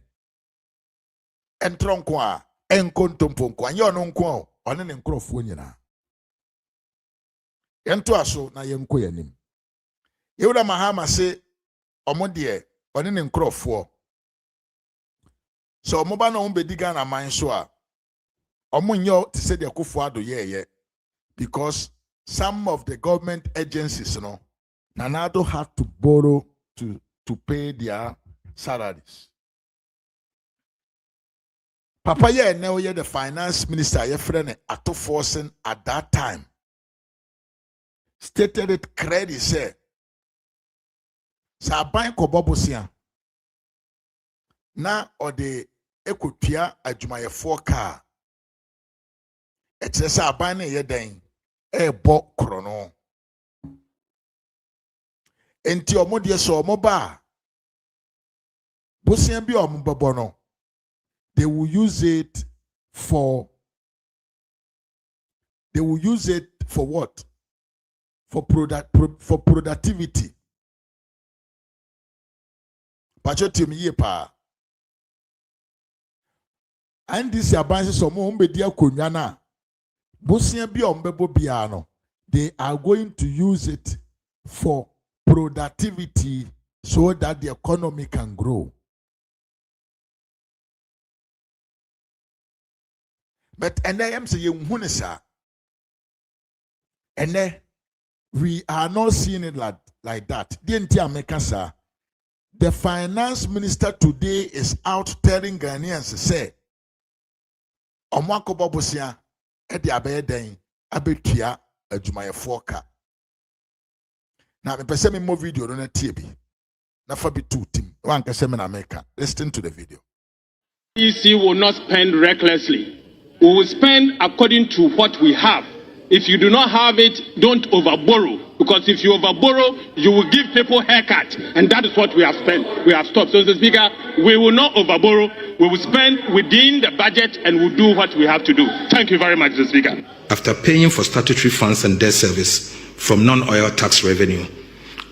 Entron kwa en kontompo kwa yo no nko one ne nkrofo nyina. Yento aso na yenko yanim. Yewura Mahama se omode one ne nkrofo. So omoba na ombedi Ghana man so a omonyo ti se de akofo ado ye because some of the government agencies no Nanado had to borrow to pay their salaries. Papa ye now ye the finance minister ye friend Ato Forsen at that time stated it credit say sa ban ko bobosia na or the ekotua adwumayefo car ekyere sa ban na ye den ebo krono enti omode so omoba bosia bi omobobo no they will use it for what? For productivity. Pachotim ye pa. And this yabansi somo umbedia kunyana. Bosia bi ombebo biano. They are going to use it for productivity so that the economy can grow. But and I am saying, and we are not seeing it like that. The finance minister today is out telling Ghanaians, say, Omwako Bobosia, Edi Abeden, Abetia, Ejumaya Foka. Now, me pese me more video on a TV. Na fabi two team. One can say me na America. Listen to the video. EC will not spend recklessly. We will spend according to what we have. If you do not have it, don't overborrow. Because if you overborrow, you will give people haircut. And that is what we have spent. We have stopped. So, Mr. Speaker, we will not overborrow. We will spend within the budget and we'll do what we have to do. Thank you very much, Mr. Speaker. After paying for statutory funds and debt service from non-oil tax revenue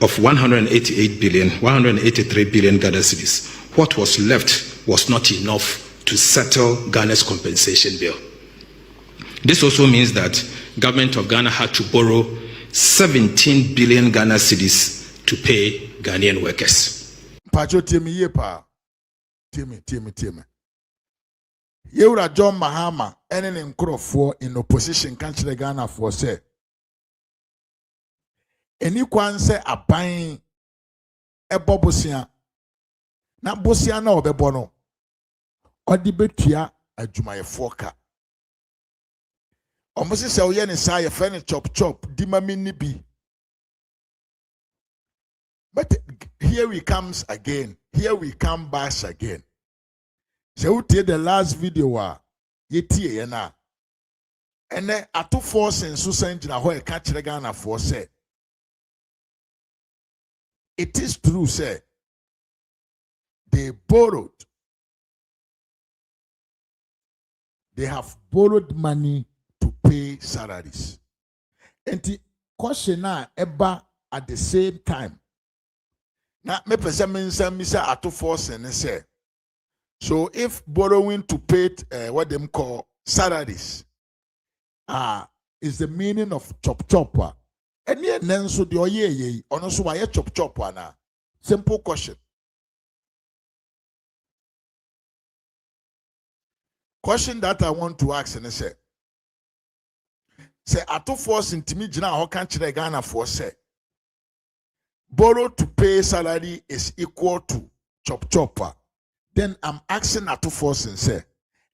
of 183 billion Ghana cedis, what was left was not enough to settle Ghana's compensation bill. This also means that government of Ghana had to borrow 17 billion Ghana cedis to pay Ghanaian workers. Pacho tiemi yepa. Tiemi. Yewra John Mahama ene nkrofo in opposition country Ghana for say. Eni kwan se aban ebo bosia. Na bosia na obebo no. Odi betua adwumayefo ka. Omosi se oye ne sa ye fe ne chop di mami ni bi. But here we come back again. So we take the last video wa yetie ye na. Ene ato force nso sanjina ho e ka kire Ghana for say. It is true say they have borrowed money to pay salaries. And the question now eba at the same time. Now, me person misa ato force and say. So if borrowing to pay what them call salaries is the meaning of chop. And yet so the oye ono so why chop na. Simple question. Question that I want to ask and say ato force intimi gina ho kan kire Ghana for say borrow to pay salary is equal to chop. Then I'm asking ato force and say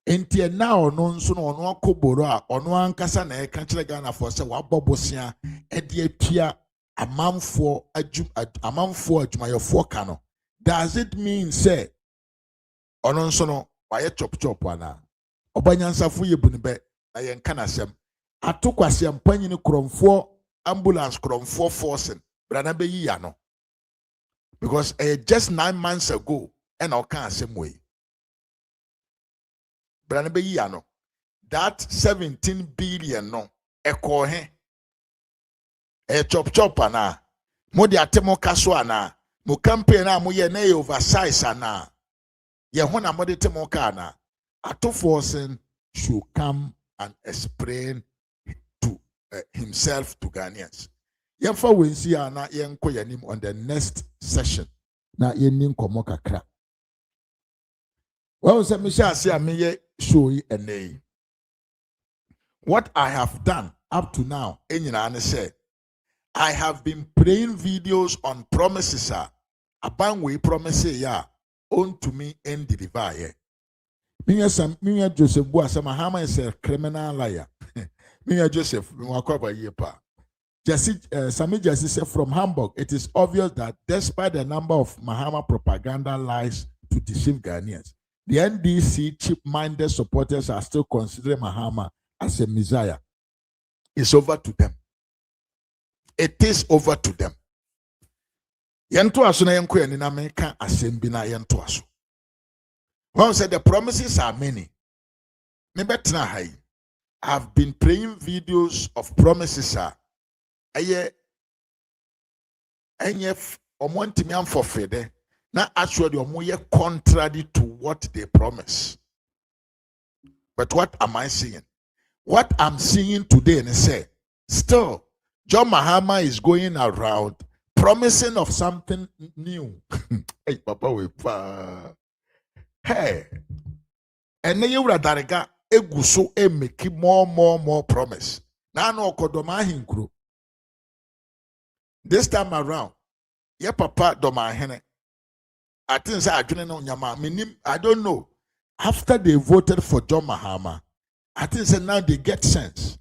enti now no nso no ono akoboro a ono ankasa na e kan kire Ghana for say wa bobosia e de atua amamfo adwumayefo ka no. Does it mean say ono nso no wa ye chop ana obanyansafo ye bunebe na ye nka na sem atokwase ampanyini kromfo ambulance kromfo forcing brana be yi ya no because just 9 months ago and o kan asem way brana be yi ya no that 17 billion no eko he chop ana mo de atemo kaso ana mo campaign na mo ye na oversize ana ye ho na mo de temo ka ana ato forcing should come and explain to himself to Ghanaians. Yemfa wensi ana yenko yanim on the next session na yenin komo kakra. Well, say me say me show ene. What I have done up to now, enyina say I have been playing videos on promises abangwe promise ya on to me and deliver ye. Minya Joseph Boasa Mahama is a criminal liar. Minya Joseph Mwakwaba Yepa. Sami Jesse said from Hamburg, it is obvious that despite the number of Mahama propaganda lies to deceive Ghanaians, the NDC cheap-minded supporters are still considering Mahama as a messiah. It's over to them. It is over to them. Yento aso na yenko yanina meka asembi na yento aso. One said the promises are many. I have been playing videos of promises. For Fede. Now actually contrary to what they promise. But what am I seeing? What I'm seeing today and say, still, John Mahama is going around promising of something new. Hey, Papa, we hey, and then you darega eguso make more promise. Now no kodoma hinkru. This time around, yeah, Papa doma hene. I think say adwene no nyama minim. I don't know. After they voted for John Mahama, I think say now they get sense.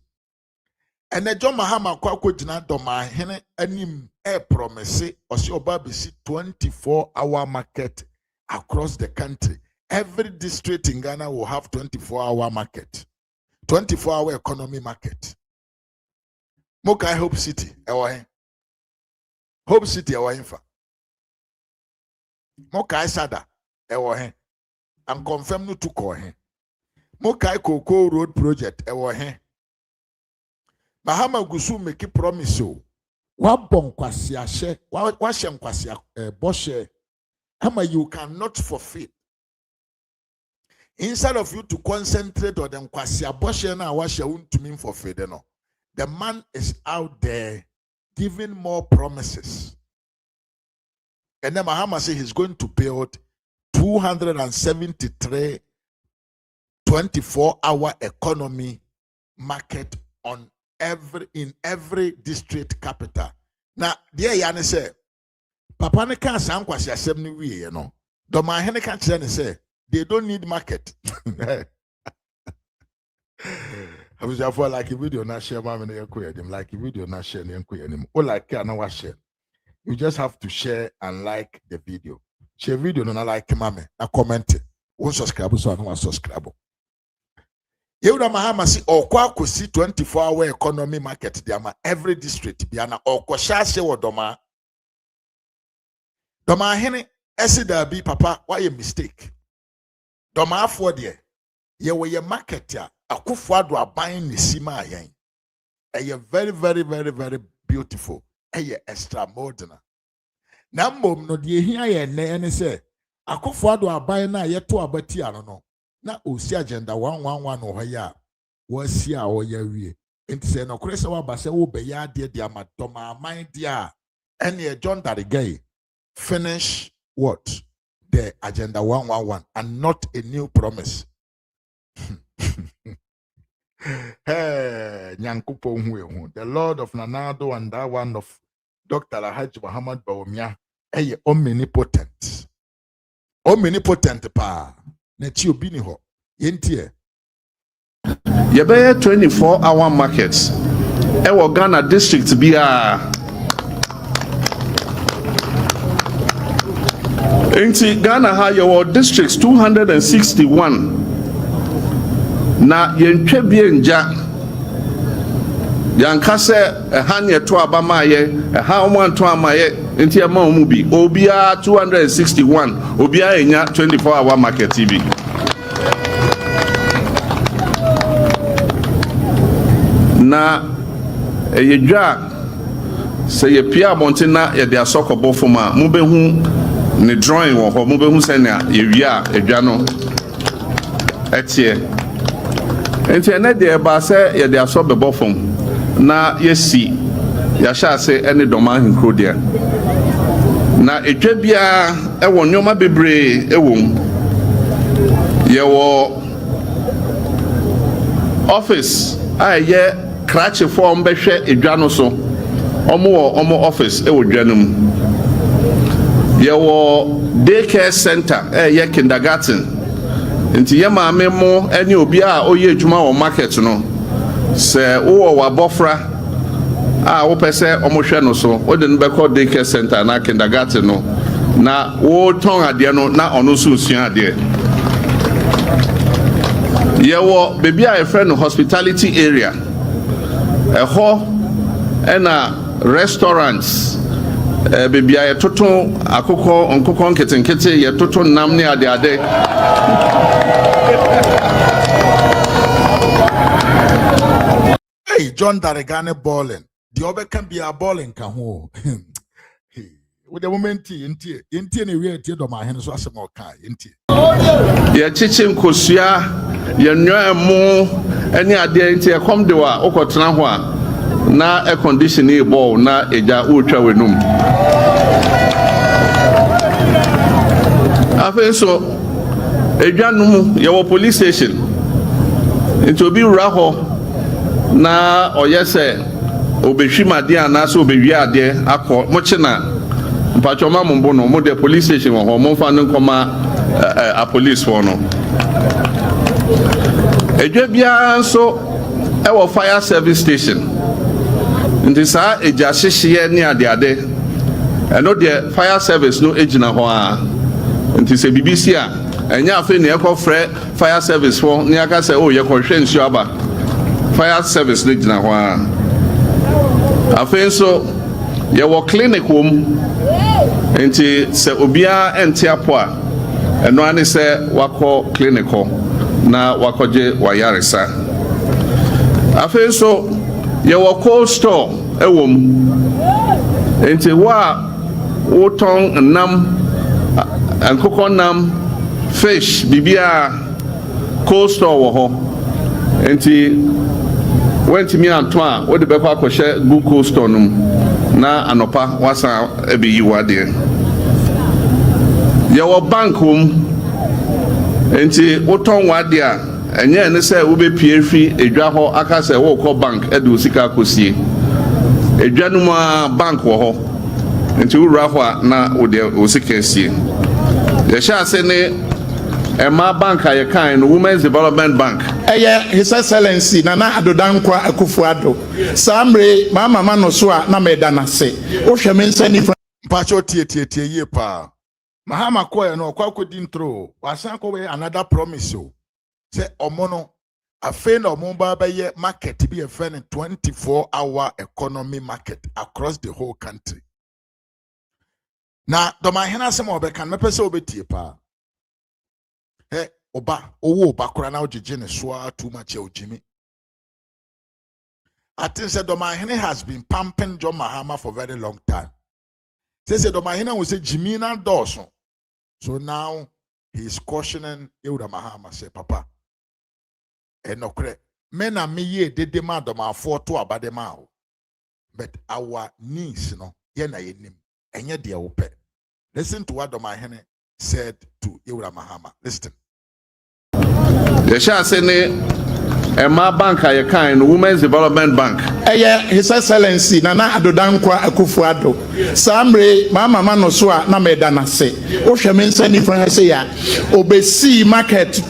And then John Mahama kwa jina doma hene anim promise osioba bisi 24-hour market across the country. Every district in Ghana will have 24-hour market, 24-hour economy market. Mokai Hope City, Hope City, Mokai Sada, and confirm no to call him. Mokai Cocoa Road Project, Mahama Gusu make a promise so. What bon kwasia she, what shem kwasia boshe, Hama you cannot forfeit. Instead of you to concentrate on them kwasia boshe na what she won't to mean forfeit, no. The man is out there giving more promises. And then Mahama says he's going to build 273 24-hour economy market in every district capital. Now, dear Yanni say, Papa ne can't sound quite a 70 way, you know. The my hen can't say they don't need market. I was just like a video not share my them like a video not share them. All like can share. You just have to share and like the video. Share video no like mame. I comment. One subscribe so I don't subscribe. Yewura Mahama si okwa kosi 24-hour economy market diama every district biana okwa shase wo doma. Doma hene esi da bi papa why a mistake. Doma afọ de ye we market ya akufo ado aban ni sima ayen. Eye very beautiful. Eye extraordinary. Na mbom no de hia ye ne se akufo ado aban na ye to abati ano no. Na osi agenda 111 no hoya wasi a oya wie enti se no kure se wa ba se wo be ya de amadoma man dia ene John Darigay finish what the agenda 111 and not a new promise. Hey nyankupo hu the Lord of Nanado and that one of Dr. Alhaji Muhammad Bawumia eye omnipotent pa Nechi obini ho yentie ye be 24-hour markets e Ghana district bia enti Ghana ha your districts 261 na yentwe bia nja yanka se ha ne to abama ye ha omanto amaye enti e ma omu bi obia 261 obia enya 24-hour market TV na yedwa se ye pia montina ye de asokobɔ foma mu behu ne drawing wo ho mu behu se na ye wia edwa no etie enti ene de ba se ye de asobɔ fom na yesi ya sha se ene doma hinkro dia na edwa bia e wo nyoma bebre e wom ye wo office aye crash form behwe edwa no so omo office e wo dwa no mu ye wo daycare center ye kindergarten nti ye maame mo ene obi a oye adwuma wo market no se wo wa bofra a wo pese omo hwe no so wo de no be call daycare center na kindergarten no na wo ton ade no na ono so sua ade ye wo baby a friend no hospitality area ho ena restaurants baby a toto akoko onkoko nketenkete ye toto nam ne ade Hey, John Darigane balling. The other can be a balling can ho. With the moment inti ni we tie do ma hen so asem o kai inti. Ye chichi nkosua ye nwa emu ene ade inti e kom de wa okotena ho a na air conditioning ball na eja utwa wenum Afei so edwanum yɛwɔ police station nti obi wura hɔ na ɔyɛ sɛ obehwi made anaasɛ obewie adeɛ akɔ moche na mpatwɔma mombo no mo de police station wɔ hɔ momfa no nkɔma a police for no edwa biara nso ɛwɔ fire service station nti saa egya hyehyeɛ ne adeade ɛno deɛ fire service no egyina hɔ a nti sɛ BBC a ɛnyɛ afei ne ɛkɔfrɛ fire service for ne aka sɛ o yɛkɔhwɛ nsuo aba fire service no gyina hɔ a afei nso yɛwɔ clinic wɔ mu nti sɛ obiara ɛnte apo a ɛno ane sɛ wakɔ clinic hɔ na wakɔgye wayaresa afei nso yɛwɔ cold store ɛwɔ mu nti wo a wotɔn nnam nkokɔ nam fish bibia cold store wɔ hɔ nti wentimi anto a wode bɛkɔ akɔhyɛ gu cold store no mu na anɔpa wasa ɛbɛyi wadeɛ yɛwɔ bank wɔ mu nti wotɔn wadeɛ a ɛnyɛ ne sɛ wobɛpie fi edwa hɔ aka sɛ wokɔ bank ɛde wo sika akɔsie edwa no mu a bank wɔ hɔ nti wowura hɔ a na wode wo sika asie yɛhyɛ ase ne Emma Bank a yɛkan no Women's Development Bank His Excellency Nana Adodankwa Akufo-Addo Samre mama no so a na meda na se wo hwɛ me nsa nifa mpacho tie ye pa Mahama koye no kwa kodi intro wasan ko we another promise o say omo no afei na omo ba ye market bi e fe 24-hour economy market across the whole country na do ma hena se mo be kan me pese obetie pa oba owo oba kora na ogege ne so too much ojimi. I think said Domahene has been pumping John Mahama for a very long time. Says Domahene will say Jimina Dawson. So now he is cautioning Euda Mahama say Papa. Enokre men and me ye de demand Doma for to abadema. But our niece no yena yenim enye dia ope. Listen to what Domahene said to Euda Mahama. Listen. Yɛhyɛ ase ne Emma Bank a yɛkan no Women's Development Bank His Excellency Nana Adodankwa Akufo-Addo Samre mama no so a na meda na se wo hwɛ me nsa nifa se ya obesi market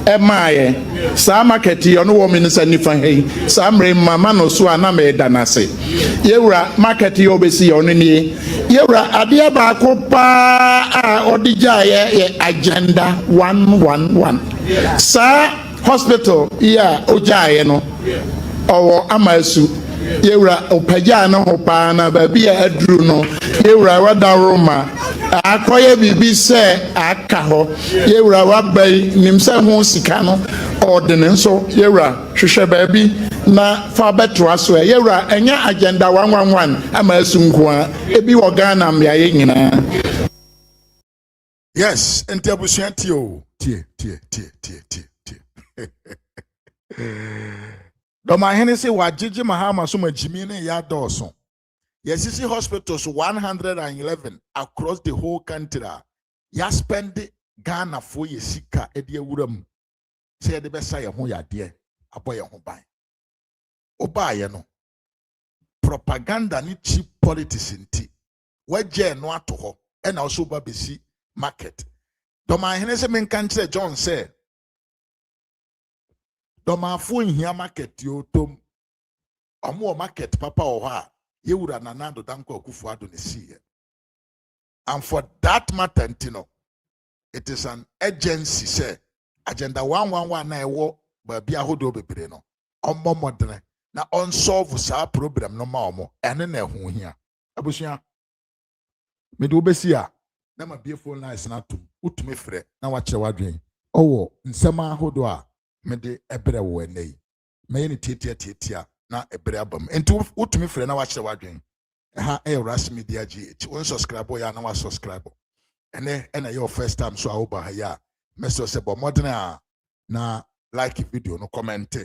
emaye sa market yo no wo me nsa nifa hei Samre mama no so a na meda na se yewura market yo obesi yo no ni yewura ade ba ko pa a odigya ye agenda 111 sa hospital ya ojaye no owo amasu yewura opagya no hopa na ba bia aduru no yewura wada roma akoye bibi se aka ho yewura wabai nimse ho sika no ordene nso yewura hwehwe ba bi na fa betro aso yewura enya agenda 111 amasu nkoa ebi wo Ghana mbiaye nyina. Yes, entabusia tie Domahene say wajiji Mahama so majimi ne ya dawson. Yes, hospitals 111 across the whole country. Ya spend Ghana for ye sika edi ewuram. Say the best say ho ya de aboye ho ban. Oba ye no. Propaganda ni cheap politics nti. Waje no ato ho e na so ba besi market. Domahene say men kan kire John say Domafo nhia market yo tom. Omo market papa o ha yewura Nana Adodankwa Akufo-Addo ne see. And for that matter ntino it is an agency say agenda 111 na ewo ba bia hodo bebre no. Omo modene na unsolve sa problem no ma omo ene na ehu hia. Abusua me do besi a na ma bia phone lines na tum utumi frɛ na wa kyerɛ wadwen. Owo nsɛm ahodo a mede ebre wo enei me ni tietia na ebre abam enti utumi frɛ na wa kyerɛ wadwen ha Ras Media GH on subscribe ya na wa subscribe ene your first time so awoba ha ya meso se bo modern a na like video no comment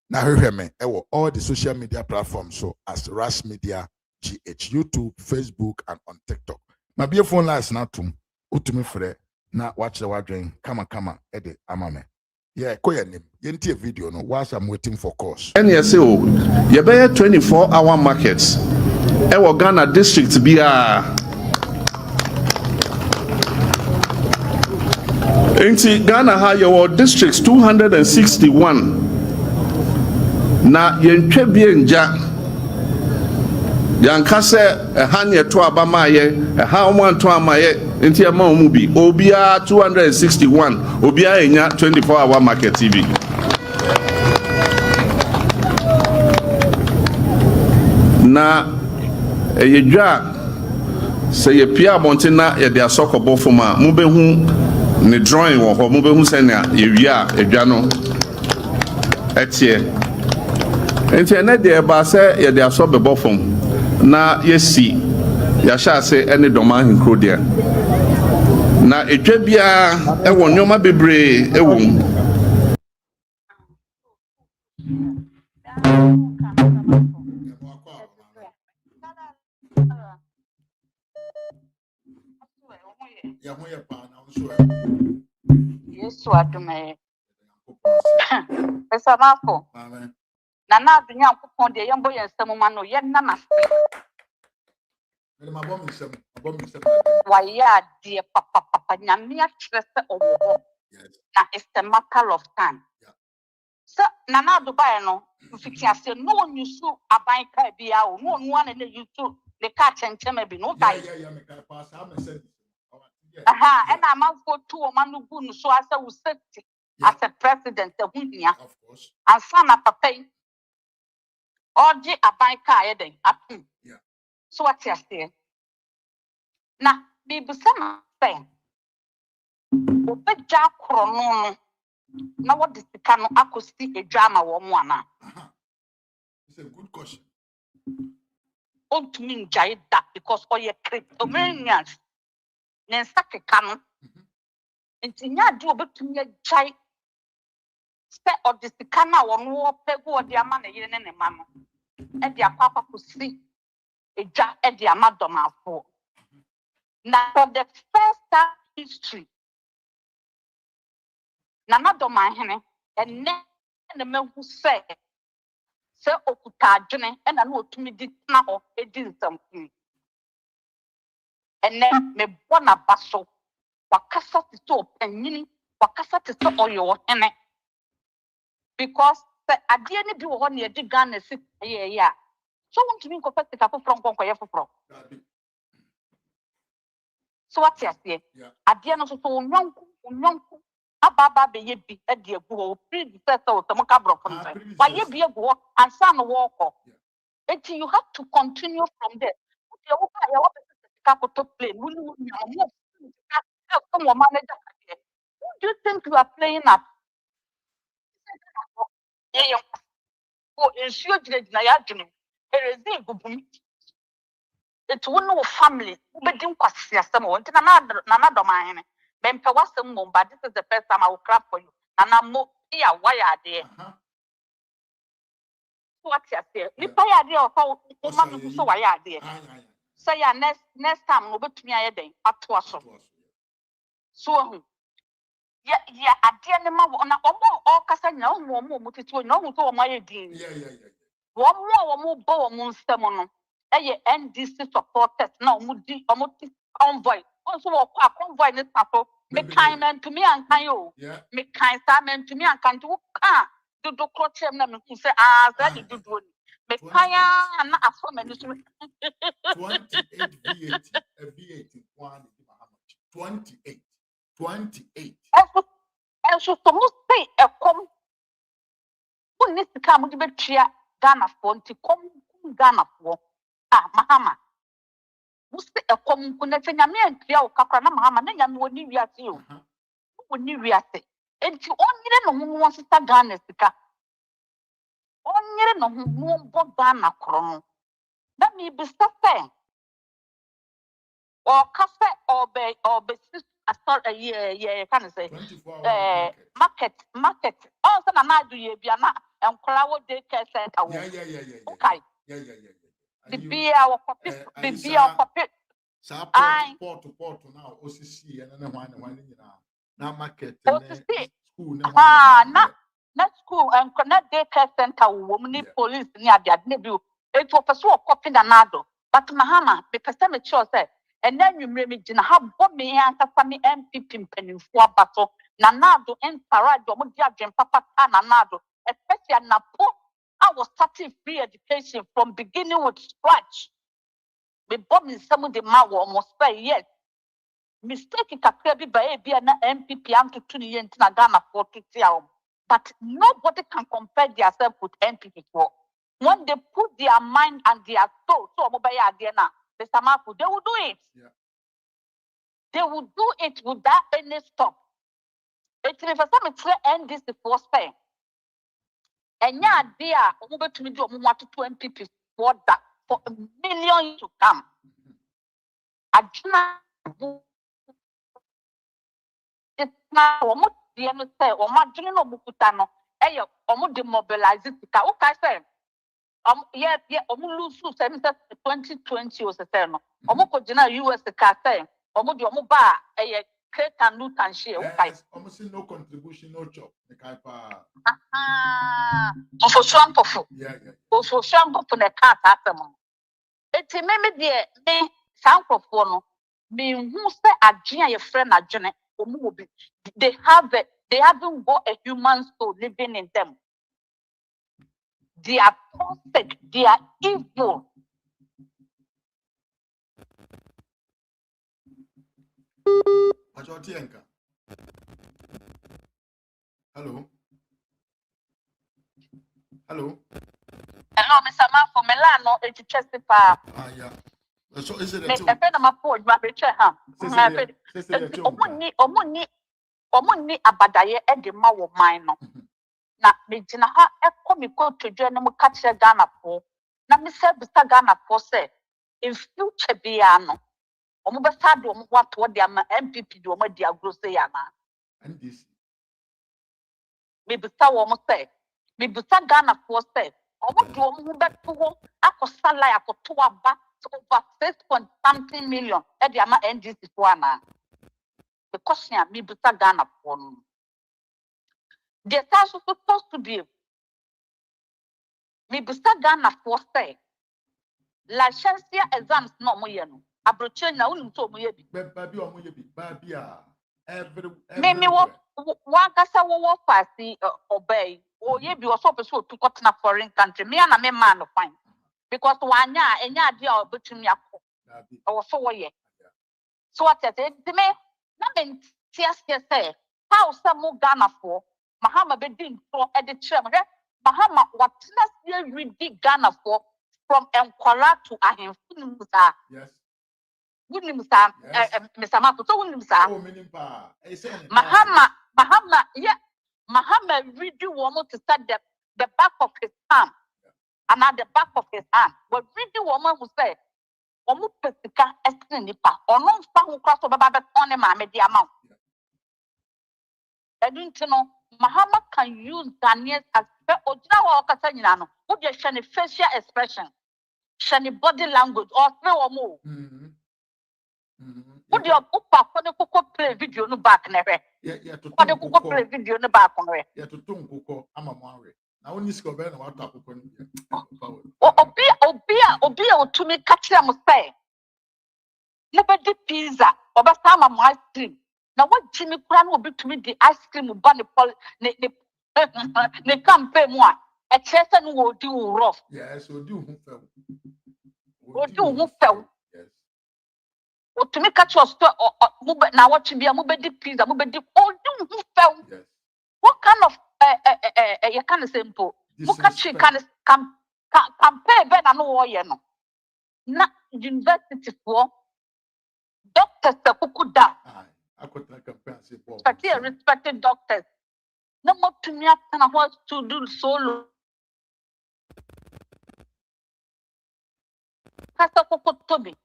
na hwehwɛ me all the social media platforms so as Ras Media GH, YouTube, Facebook and on TikTok. My be phone lines na tum. Utumi frɛ na watch the wadwen kama ede amame. Yeah, koya nim. Yenti a video no whilst I'm waiting for course. NSO, you bear 24-hour markets. Ewo Ghana district be Inti Ghana ha your districts 261. Na yentwe bi nja. Yanka se ha ne to abama ye, ha omo anto amaye, inti ama omu bi. Obia 261, obia enya 24-hour market TV. Na yedwa se ye pia abonte na ye de asokɔbɔ fom a mo behu ne drawing wɔ hɔ mo behu sɛ na ye wia edwa no etie enti ene de ba sɛ ye de asɔbɛbɔ fom na yesi ya sha ase ene dɔma hinkro de na edwa bia ɛwɔ nyoma bebree ɛwɔ mu Yesu adume. Esa mafo. Na na adunya nkopon de yembo yensem ma no ye na na. Wa ya de papa nyame akyerɛ sɛ ɔwɔ hɔ. Na it's a matter of time. So na na Dubai no mfiti ase no onyusu aban ka bia o no onu ana na yusu the car chencheme bi no guy. Aha, and I'm out for 2 Manugun, so as I was safety as a president of India, of course, and son of a pay. Or J. a bike car, so what's your say? Now, be some thing. Obey Jack Chrono. Now, what is the canon acoustic a drama or one? It's a good question. Oh, to me, Jay, that because all your cryptomanians. Nensa keka no nti nya de obetumye jai spe odisika na wono pegu odi ama na yire ne ma no e de akwa kosi eja e de ama domafo na for the first time history na doma hene enne na mehu se okuta adwene e na otumi di na ho edi nsamku enne me bona baso wakasa ti so panyini wakasa ti so oyo hene because the adie ni bi wo ho na ye di Ghana si ye ya so wontumi nko pese ka foforo nko ye foforo so what you say adie no so onyanku ababa be ye bi e de agu ho predecessor o tamo ka brofo no wa ye bi agu ho ansa no wo ko eti you have to continue from there you wo ka ye wo to play. Who do you think you are playing at? Oh, ensure that it will no family. But don't pass some to another domain. Ben Pewasam, but this is the first time I will clap for you. And I'm more here. Why are they? What's your say? You pay a deal of how woman so why are they? Say next time no bet me a day atwaso so ya ade ne ma na omo kasa nya omo mutitu na omo so omo ye din omo bo omo nsem no eye NDC supporters na omo ti convoy so wo kwa convoy ne tato me kan man to me an kan yo me kan sa man to me an kan to ka do crochem na me say za di do me kaya na afọ menu so 28 V8 one Mahama 28 and so must say a come who needs to come to be chia Ghana for to come Ghana for Mahama must say a come kunetanya me and clear kakra na Mahama na nyame woni wiase o woni wiase enti onyire no ho won sister Ghana sika onyire no ho bo Ghana kro na me be say or cafe or be can say market also na do ye bia na enkwara wo dey care center wo okay the bia wo copy Sa port now OCC and then one na market school na school and connect daycare center woman police near the adnebu. It was a so copy nado. But Mahama, the person chose it. And then you may begin have me and Sami MPP penny for battle. Nanado and Parado, Mudia and Papa Nanado, especially Napo. I was starting free education from beginning with scratch. Me bomb in some of the maw almost say yes. Mistake it a by an MPP and to 2 years in Ghana for 2 years. But nobody can compare themselves with MPP for. When they put their mind and their soul, so Mr. Marco, they will do it. Yeah. They will do it without any stop. It's if some end this the first time. And yeah, dear, over to me, do want to MPP for that for a million to come. It's now almost the end of the or my general Mukutano, almost demobilize it. Okay, sir. Yeah, lose 2020 was a term. Jina US Cate, Omuba, a Kate and Lutan share. Almost no contribution, no job. The Kaipa. For shampoo. Yeah. For shampoo for the cat at them. It's a meme, dear, me, sound of one. Me who say a Gia, friend, a Janet, or movie. They haven't got a human soul living in them. They are toxic, they are evil. Hello. Hello, Mr. Marco Melano, it's Chesapeake. Yeah. So is it a friend of my poor, my picture, huh? Omuni abadaye and the maw mine. Na me jina ha ekomi ko tojo na mu ka kire Ghana po na me se bisa Ghana po se in future bia no omo be sa do omo wato de ama MPP do omo di agro se ya na and this me bisa wo mo se me bisa Ghana po se omo do omo be to ho akosala akoto aba over 6.something million e de ama NDC po ana the question me bisa Ghana po no. There's also supposed to be me Ghana for say licensure exams no more no abroche na unim to mo yebi baby o mo yebi babia every me wa kasa wo fasi obey o yebi o so person to got na foreign country me na me man no fine because wanya enya ade a obetumi akọ o so wo ye so what it me na me tias say how some Ghana for Mahama bedin for edit chem. Mahama what last year ready Ghana for from Enkwara to Ahemfunusa. Yes. Wunimusa, Mr. Marco, so Wunimusa. Oh, Minimpa. Mahama, yeah. Mahama ready woman to start the back of his arm. And at the back of his arm. But ready woman who said, Omu Pesika Esnipa, or no found cross over Babet on a mamma the amount. I don't know. Mahama can use Ghanaians as original Okasanyano, who just shiny facial expression, shiny body language, or 3 or more. Would your Upa for the Coco play video no back never? Yeah, to Coco play video no back on it. Yeah, to Tunko, I'm a Mari. Now only discover what happened. Obia to me catch them say. Never did pizza, or Basama ice cream. Now what Jimmy Crown will be to me the ice cream will ban the campaign one. A person will do rough. Yes, will do who fell. Who fell. Yes. Or to me catch your store or now what to be a mobile pizza, mobile or do who fell. Yes. What kind of you kind of simple? What can compare better no you know. Not university for doctors the cook down. I could like a respected doctors. No more to me and I want to do solo. Toby.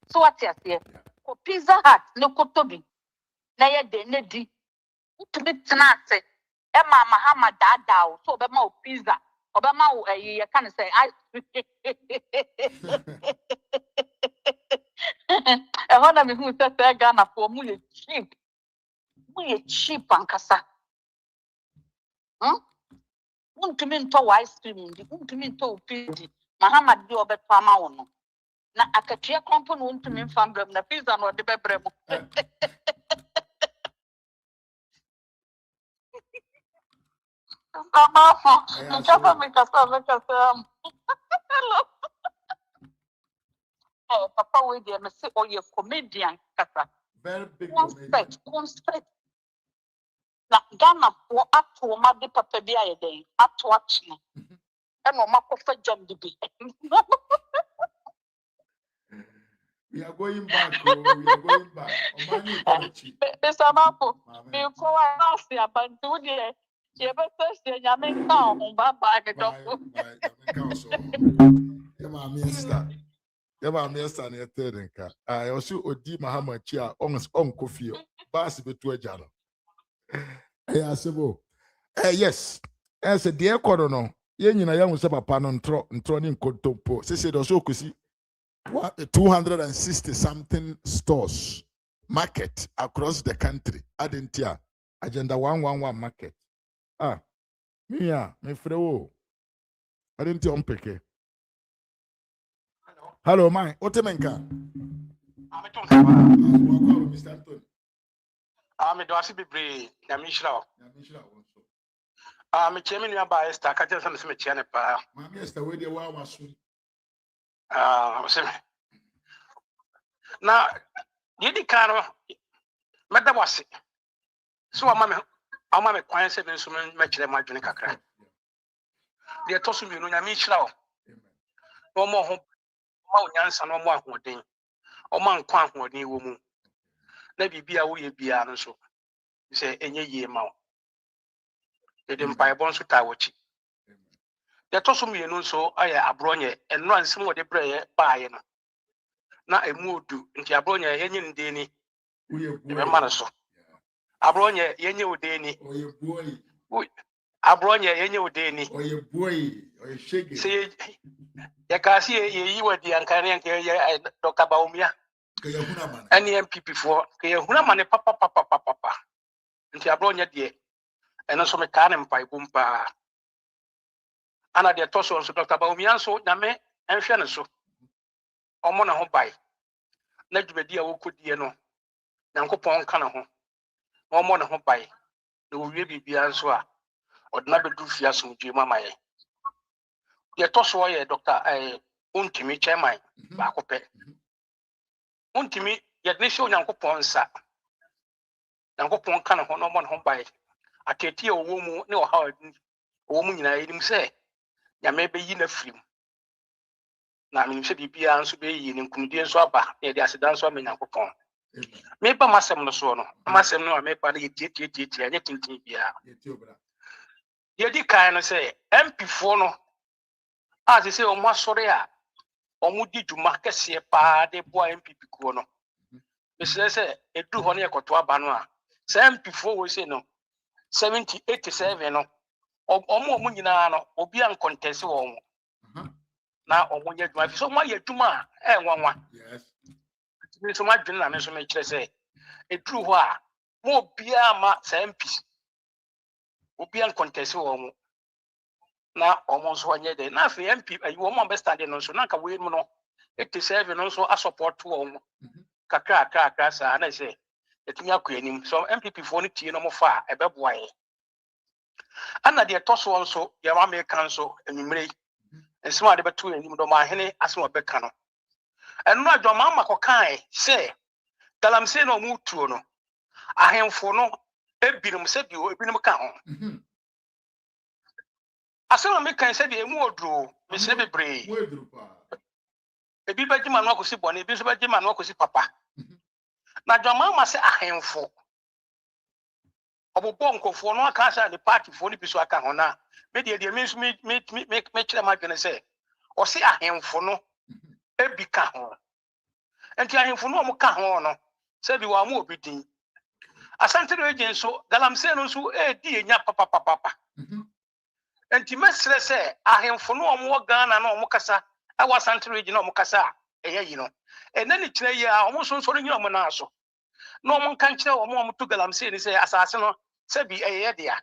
So what you say? Pizza Hut, no Kotobi. Naya de Nedi. To be tonight, Emma Mahama Dada, so Obama pizza. Obama, you can say, E hona me hu se Ghana for mu ye cheap. Mu ye cheap ankasa. Untumi ntɔ ice cream ndi, untumi ntɔ opindi. Mahama di obeto ama wo no. Na akatua krompo no untumi mfa mbrem na pizza no de bebrem. Mama, you just make us hello. Hey, Papa, we dear, me say, oh, you're comedian, kasa. Very big Conspect. Na Ghana for ato ma de papa bi aye den ato achne e no makofa jam de bi. We are going back. We are going back. Omani Kochi. Besamapo, me ko wa na se abantu de ye be se nyame nka o ba ba ke dofo. Yama miesta ne tedenka. I also odi Mahama chia on coffee. Bas betu ajalo. Asebo. Yes. As a dear corono, yen na young papa non troning contopo. Say do so kusi. What 260 something stores market across the country. Adentia agenda 111 market. Me frewo. Adentia ompeke. Hello, my Otemenka. Mr. Anthony. Me do asi bebre na me hira o. Me chemi nua ba Esther ka tell me chia ne pa. Ma me Esther we dey wa waso. Na yedi karo meda wase. So ama me kwan se me so me kire ma dwene kakra. De to so mi no nya me hira o. No mo ho ma onyansa no mo ahoden. O ma nkwa ahoden wo mu. Na bibia wo ye bia no so. Se enye yie ma o. De mpai bon so ta wochi. De to so mi no so aye abronye enno ansem wo de breye baaye no. Na emu odu nti abronye yenye ndeni. Be ma no so. Abronye yenye odeni. Oye boy. Abronye yenye odeni. Oye boy. Oye shege. Se ya kasi ye yiwadi ankane ye Dr. Baumia. Ke ye huna man. Ani MPP for ke ye huna man papa. Nti abronye de eno so me ka ne mpai bumpa. Ana de toso so Dr. Baumia so nyame enhwe ne so. Omo na ho bai. Na dwumadi a wokodie no. Nyankopon ka na ho. Omo na ho bai. Na owie bibia nso a odna bedu fia so dwe mamaye. Ye toso ye Dr. Untimi chairman ba ko pe. Untimi ye ne show Nyankopon sa. Nyankopon ka na ho no mo na ho bai. Atete owo mu ne o ha owo mu nyina yenim se nyame be yi na firim. Na me se bibia nso be yi ne nkunudie nso aba na de asedan nso ame Nyankopon. Me ba masem no so no. Masem no me pa na ye tie anya tintin bia. Ye di kan no se MP4 no as se o masore a o mu di dwuma kese pa de boa MPP ko no. Me se edu ho na ye koto aba no a se MP4 we se no 70 87 no omo nyina no obi an contest wo mo na omo nya dwuma so mo ye dwuma nwanwa yes me so ma dwene na me so me kire se edu ho a mo obi ama se MP obi an contest wo mo na omo so anya de na fe MP wo mo understand no so na ka we mu no 87 no so a support wo mo kakra sa na se etumi akwanim so MPP fo no tie no mo fa ebeboa ye ana de toso nso ye ma me kan so enumre ensem ade beto enim do ma hene asem obeka no eno adwoma ma kokan se galamse no mu tuo no ahemfo no ebirum se bi ebirum ka ho asem me kan se de emu oduro me se bebre wo eduru pa ebi ba gima no akosi bone ebi so ba gima no akosi papa na adwoma ma se ahemfo obobo nkofo no aka sa the party fo ni biso aka ho na me de me kire ma dwene se o se ahemfo no ebi ka ho enti ahemfo no mo ka ho no se bi wa mo obidin asante no ejen so galamse no so di enya papa enti mesre se ahemfo no mo Ghana no mo kasa awa asante no ejen no mo kasa you know. And then it's almost so you know, so no one can tell or more to Galamsey and say, assassin, say be a idea.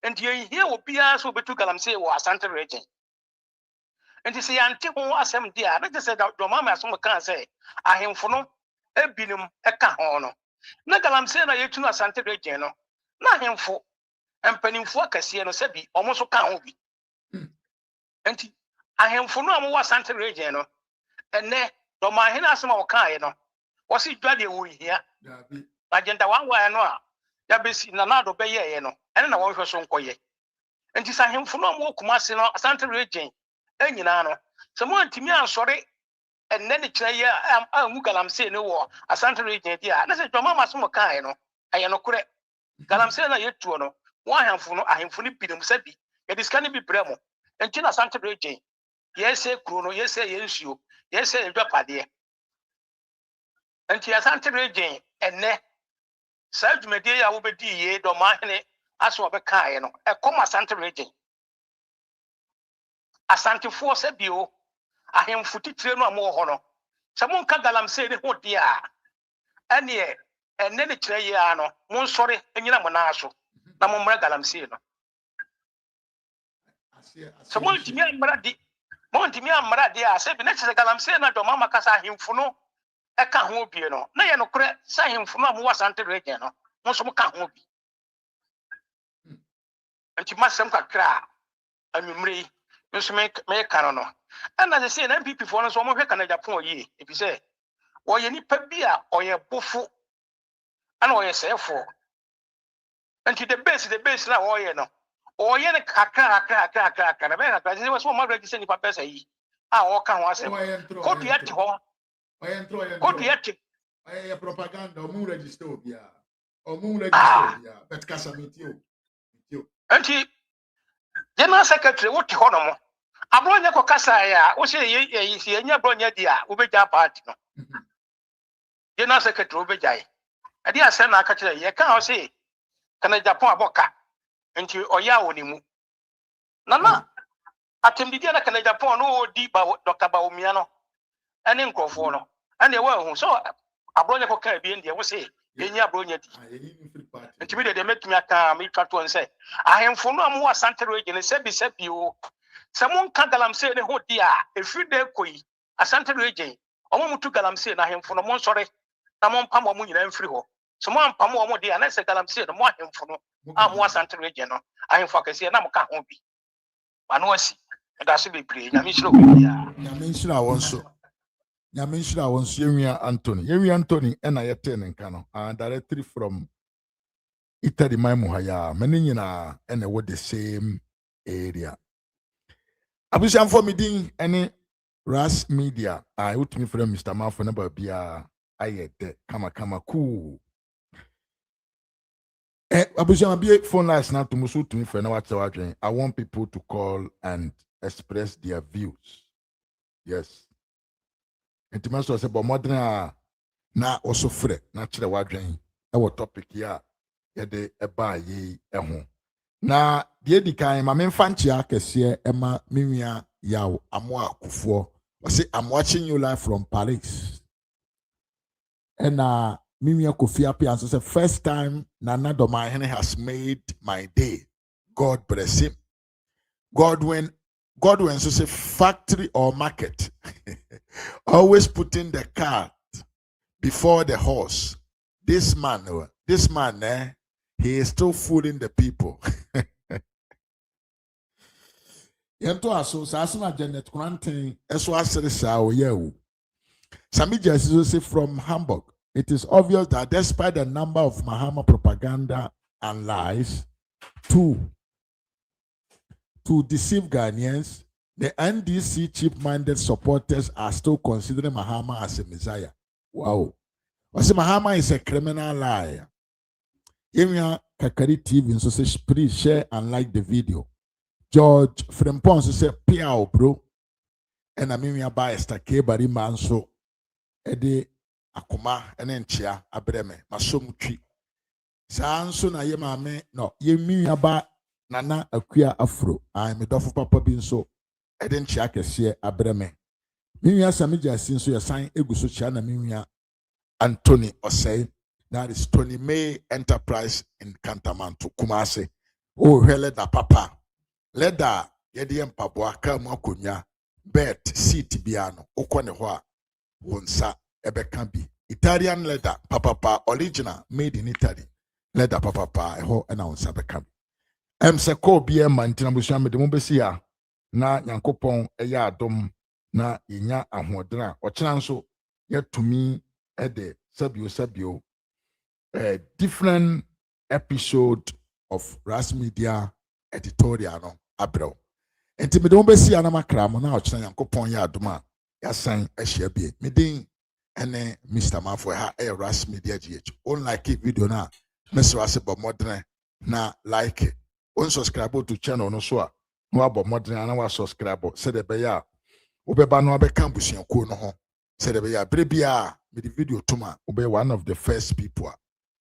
And you hear what Pias will be to Galamsey or Santa Region. And you see, until one was some dear, let us say that your mamma, some can say, I am for no, a binum, a cahono. Nagalamsey, I to a Santa Region, not him for, and penning for Cassiano Sebi, almost a can't be. And I am for no more Santa Region, and there, though my hen has some more kind, was it bloody we here? Agenda one way and one. Yabisi Nanado Bay, and I want for some quiet. And this I him for no more Kumasino, Santa Region, and you know, someone to me, I'm sorry, and then it's a year I'm Mugalam saying no war, a Santa Region, yeah, and I said, your mamma, some kind, I am not correct. Galam saying I yet to know, why I'm for no, I am fully beaten, Sebi, it is can be Bremo, and Tina Santa Region. Yes, say Bruno, yes, say yes, you, yes, say drop a dear. And Tia Santa Region, and ne. Such media will be ye, do mahine, as well be kind, a comma Santa Region. A Santa Force a bio, I am footy train no more honor. Someone Kagalam say the whole dear. And ye, and then it's a year, no, sorry, and you know, Monaso, Namon Galam say no. Someone to me, Maradi, Montimia Maradi, I said, the next Galam say, not to Mamma Casa him for no. I can't hope you know. No, you know, say him from who was Santa Region. Most of can't hope. And you must some cry. I mean, you make canon. And as I say, MPP for us, one more Canada for ye. If you say, or you need pepia or your buffo, and or you say for. And to the best now, or you know. Or you crack, and there was one more registered if I pass a I walk on once. Go to yet. Go to yet. I propaganda, or moon register, yeah. Or moon register, yeah. But Casamit you. And he, General Secretary, what you honor? I brought your Casaya, what say ye, and your bronya dear, Ubeja party. General Secretary Ubejai. I dear send a catcher, ye can't say, can I Japan boca into Oyawonimu? Nana, I can be the other Canada Japan, no deep Dr. Baumiano, and in Cofono. And they were so I brought your Caribbean, they will say, Yenya Bronya. And to me, they make me a me try to say, I am for no more Santa Region, and said, you. Someone can't galam say the whole dear, if you dare koi, a Santa Region, or one to galam say, I am for no more sorry, Namon Pamoon and free ho. Someone Pamo dear, and I said, galam say, the more him for no, I'm more Santa Region, I am for Cassia, and I can't be. I know I see, and that's be pretty. I mention I want so. I mentioned I was Yemi Anthony, and I attend in Kano, and directly from Italy, my Muhaya, Menina, and what the same area. I wish I'm for meeting any Ras Media. I would me from Mr. Malfo number be I had kama cool. I wish I'm be phone last now to Musu to me for now. I want people to call and express their views. Yes. And to me, so I said, but modern na also free, natural wadring. Our topic here, de a buy ye a home. Na the Edikai, my main fancy, Kessie, Emma, Mimia, Yao, Amoa, Kufo. I say, I'm watching you live from Paris. And Mimia Kofi Appian says, first time Nana Domahene has made my day. God bless him. Godwin so say factory or market. Always putting the cart before the horse. This man, he is still fooling the people. Yento aso sasuna Janet Quantin eswa serisa oyewu. Sami Jesus say from Hamburg. It is obvious that despite the number of Mahama propaganda and lies to deceive Ghanaians, the NDC cheap-minded supporters are still considering Mahama as a messiah. Wow. Wasi Mahama is a criminal liar. Yemia Kakari TV so say please share and like the video. George Frempon so say piao bro. And Amimia ba estake bari manso ede akoma enenchia abreme masomutwi. Sanso na yemame no yemia ba Nana Akuya Afro. I'm a dofo papa bin so. I didn't check a share abreme. Minya Samija since you sign Eguso Chana Minya Anthony Osei. That is Tony May Enterprise in Cantamanto, Kumase. Oh, leda papa. Leda Yediam Pabua Kamakunya. Bet seat biano. Okwane hoa. Wonsa Ebekambi. Italian leather, papa, original, made in Italy. Leather, papa, ho announce Bekambi. Se ko bia mantina busua me de mo besia na Nyankopon eya adom na yenya ahodra ochena nso yetumi de sabio different episode of Ras Media editorial no abro enti me de mo besia na makra mo na ochena Nyankopon ya adom a yasan ahia bie me din ene Mr. Mafo ha Ras Media GH unlike video na Mr. Asebo modern na like unsubscribe to channel no so a no abo modern na wa subscribe said the beya obeba no abeka busuanko no ho said the beya brebia me the video tuma obe one of the first people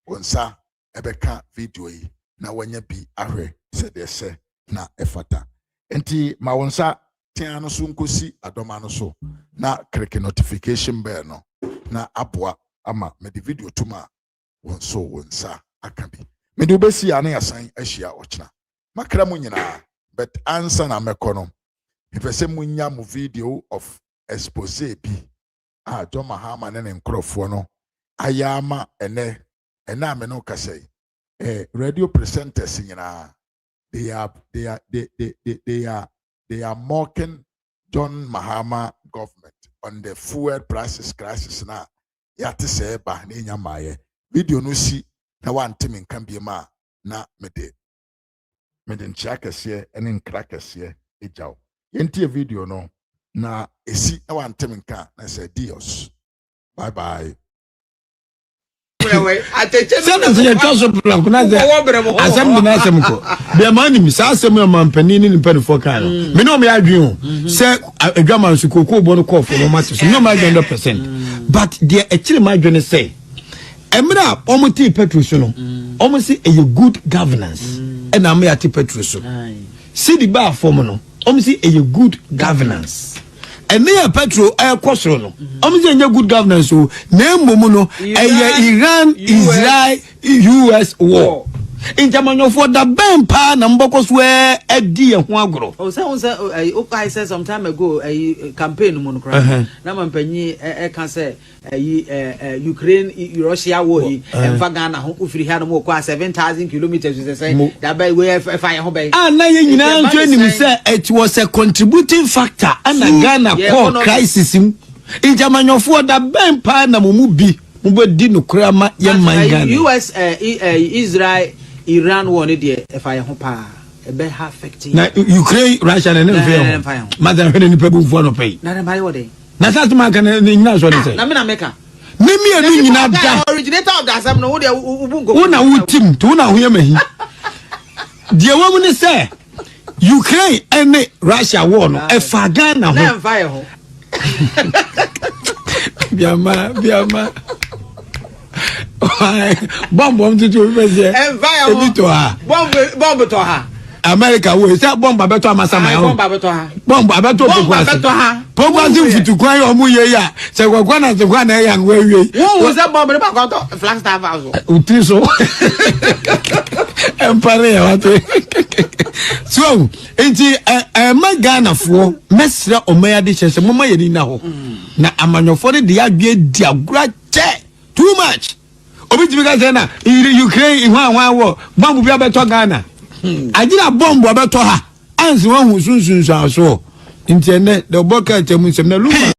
onsa ebeka video yi na wanya bi ahwe said the say na efata enti ma wonsa tian no so nkosi adoma no so na click notification bell no na aboa ama me the video tuma wonso wonsa akabi me do besi ana yasan ahia ochina makra mu nyina but answer na mekono if I say munya mu video of expose bi John Mahama ne nkrofo no ayama ene me no kasai radio presenters nyina they are mocking John Mahama government on the fuel prices crisis na yate se ba na nyamaye video no si na wantimi nkan bi ma na mede nchakase ene nkrakase ejaw yentie video no na esi na wantimi nkan na say dios bye bye Send your toss plan. Asem na asem ko. Be man mi sa asem ya mampani ni nipa ni foka no. Me no me adwen o. Say adwaman su kokko bo no call for no matter. So no ma 100%. But there actually my adwen say emra omuti petrol so no. Omo say a good governance. And am ya ti petrol so. See the bar form no. Omo say a good governance. And near petrol air costro no. Omo good governance so name no Iran Israel US war. In Germany for the ben pa na mbokos we edi ho agro. O say I said some time ago a campaign mo no kra. Na mampanyi can say Ukraine Russia war hi emfa Ghana ho ofiri ha no mo kwa 7,000 kilometers we say that by we fire ho by. Na ye nyina ntwenim say it was a contributing factor and Ghana core crisis in Germany for the ben pa na mo mu bi mo be no kra ma ye man Ghana. US Israel Iran won it there if I hope a be affecting na Ukraine Russia na nfe mother hwe ni pebu fo no pay na buy what dey na sa tuma kan ni nyina so dey say na me na meka me anu nyina da originator of that no wo dey ubungo wo na wo team to na ho yemahi die wo ni say Ukraine and Russia war no e fa Ghana ho na mfa ye ho biama bomb to do bomb to ha America we say bomb abeto amasama ya bomb abeto pokwa futu kwa yo mu ye ya se kwakwa na se kwa na ya ngwa wie wo say bomb ba kwa to Flagstaff house utiso empare ya watu so enti Ghana fo mesra omaya de chese mama ye ni na ho na amanyofo de ya dwe di agura che too much obi tibika say na Ukraine hwan wo bomb bi abeto Ghana ajira bomb abeto ha anzi wan hu sunsun so nti ene de boka temu sem na luma